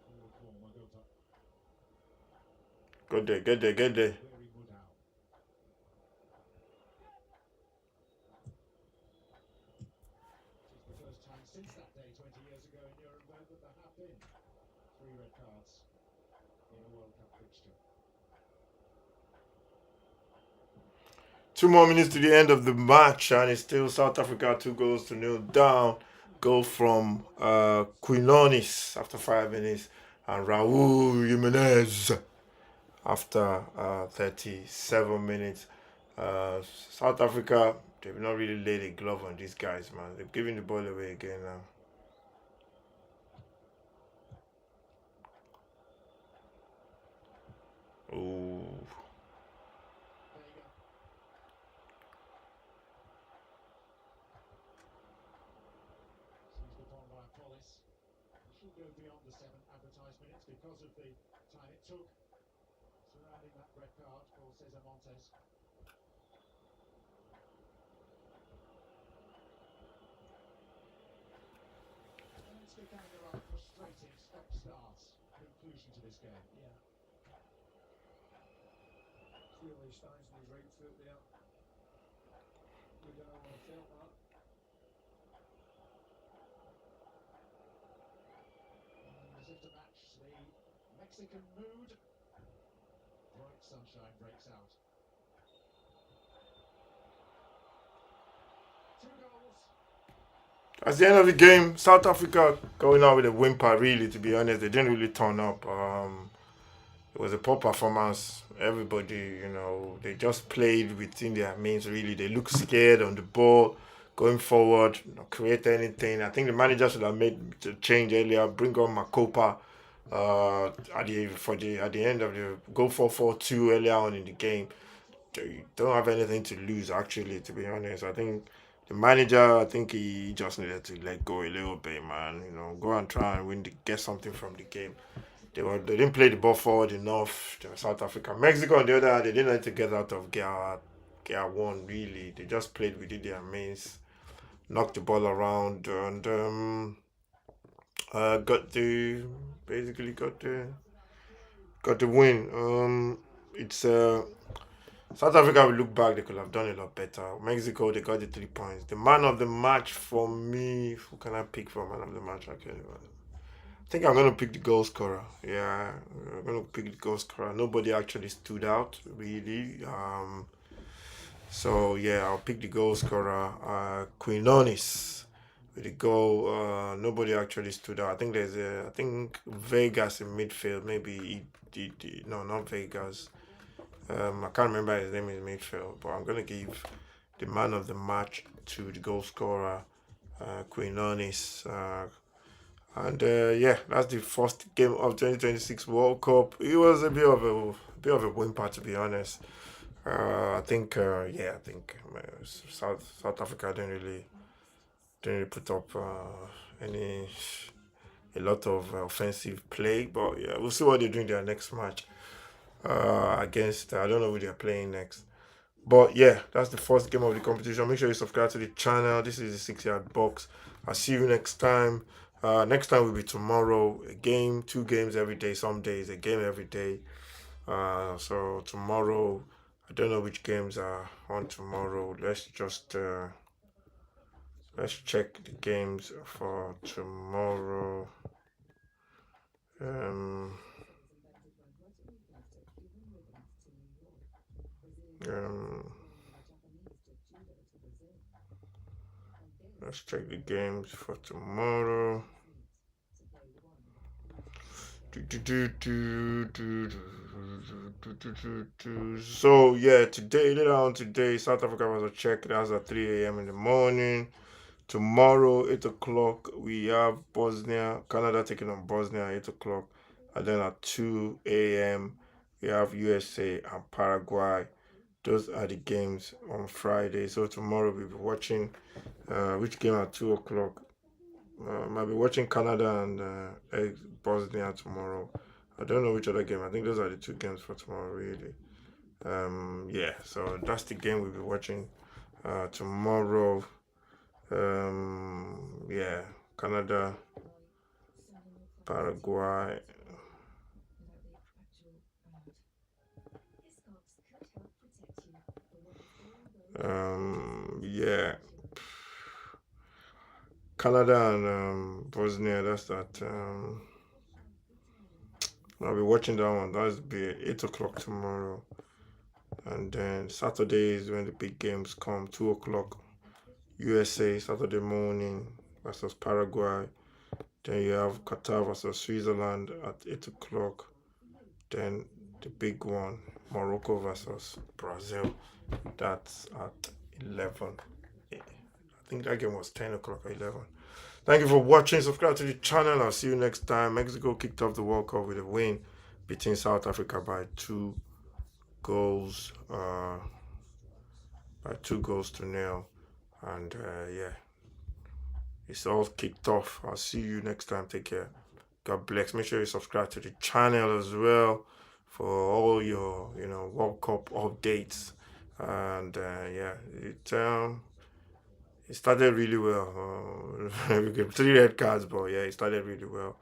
Forward ball, Makota. Get there, get there, get there. Very good out. It's the first time since that day 20 years ago in Nuremberg that there have been 3 red cards in a World Cup fixture. 2 more minutes to the end of the match, and it's still South Africa 2-0 down. Goal from Quinones after 5 minutes, and Raul Jimenez after 37 minutes. South Africa, they've not really laid a glove on these guys, man. They're giving the ball away again now. Ooh. Vega. Seized upon by Polis. It should go beyond the 7 advertised minutes because of the time it took surrounding that red card for Cesar Montes. And it's becoming a rather frustrating stop-start conclusion to this game. Yeah. Clearly stands on his right foot there. Lugano will have felt that. As if to match the Mexican mood, bright sunshine breaks out. 2 goals. At the end of the game, South Africa going out with a whimper. Really, to be honest, they didn't really turn up. It was a poor performance. Everybody, they just played within their means. Really, they looked scared on the ball, going forward, not create anything. I think the manager should have made the change earlier. Bring on Makopa at the end of the go 4-4-2 earlier on in the game. They don't have anything to lose. Actually, to be honest, I think the manager, I think he just needed to let go a little bit, man. Go and try and get something from the game. They didn't play the ball forward enough. They were South Africa. Mexico on the other hand, they didn't like to get out of gear one really. They just played within their means, knocked the ball around, and got the basically got the win. It's South Africa will look back, they could have done a lot better. Mexico, they got the 3 points. The man of the match for me, who can I pick for man of the match? I think I'm gonna pick the goal scorer. Yeah, I'm gonna pick the goal scorer. Nobody actually stood out really. So yeah, I'll pick the goal scorer. Quinones with the goal. Nobody actually stood out. I think Vegas in midfield. Maybe no, not Vegas. I can't remember his name in midfield, but I'm gonna give the man of the match to the goal scorer, Quinones. Yeah, that's the first game of 2026 World Cup. It was a whimper, to be honest. I think South Africa didn't really put up any a lot of offensive play, but yeah, we'll see what they do in their next match against. I don't know who they're playing next. But yeah, that's the first game of the competition. Make sure you subscribe to the channel. This is the 6 yard box. I'll see you next time. Next time will be tomorrow. A game, 2 games every day. Some days a game every day. So tomorrow, I don't know which games are on tomorrow. Let's check the games for tomorrow. Um, um, let's check the games for tomorrow. So yeah, later on today, South Africa was a check. That's at 3 a.m. in the morning. Tomorrow, 8 o'clock, we have Bosnia, Canada taking on Bosnia at 8 o'clock. And then at 2 a.m., we have USA and Paraguay. Those are the games on Friday. So tomorrow we'll be watching which game at 2 o'clock. Might be watching Canada and Bosnia tomorrow. I don't know which other game. I think those are the 2 games for tomorrow, really. Yeah, so that's the game we'll be watching tomorrow. Yeah, Canada, Paraguay. Yeah, Canada and Bosnia. That's that. I'll be watching that one. That'll be 8 o'clock tomorrow. And then Saturday is when the big games come. 2 o'clock, USA, Saturday morning versus Paraguay. Then you have Qatar versus Switzerland at 8 o'clock. Then the big one, Morocco versus Brazil. That's at 11. I think that game was 10 o'clock or 11. Thank you for watching. Subscribe to the channel. I'll see you next time. Mexico kicked off the World Cup with a win. beating South Africa by 2 goals, by 2 goals to 0. And yeah, it's all kicked off. I'll see you next time. Take care. God bless. Make sure you subscribe to the channel as well for all your World Cup updates. And yeah, it started really well. We get 3 red cards, but yeah, it started really well.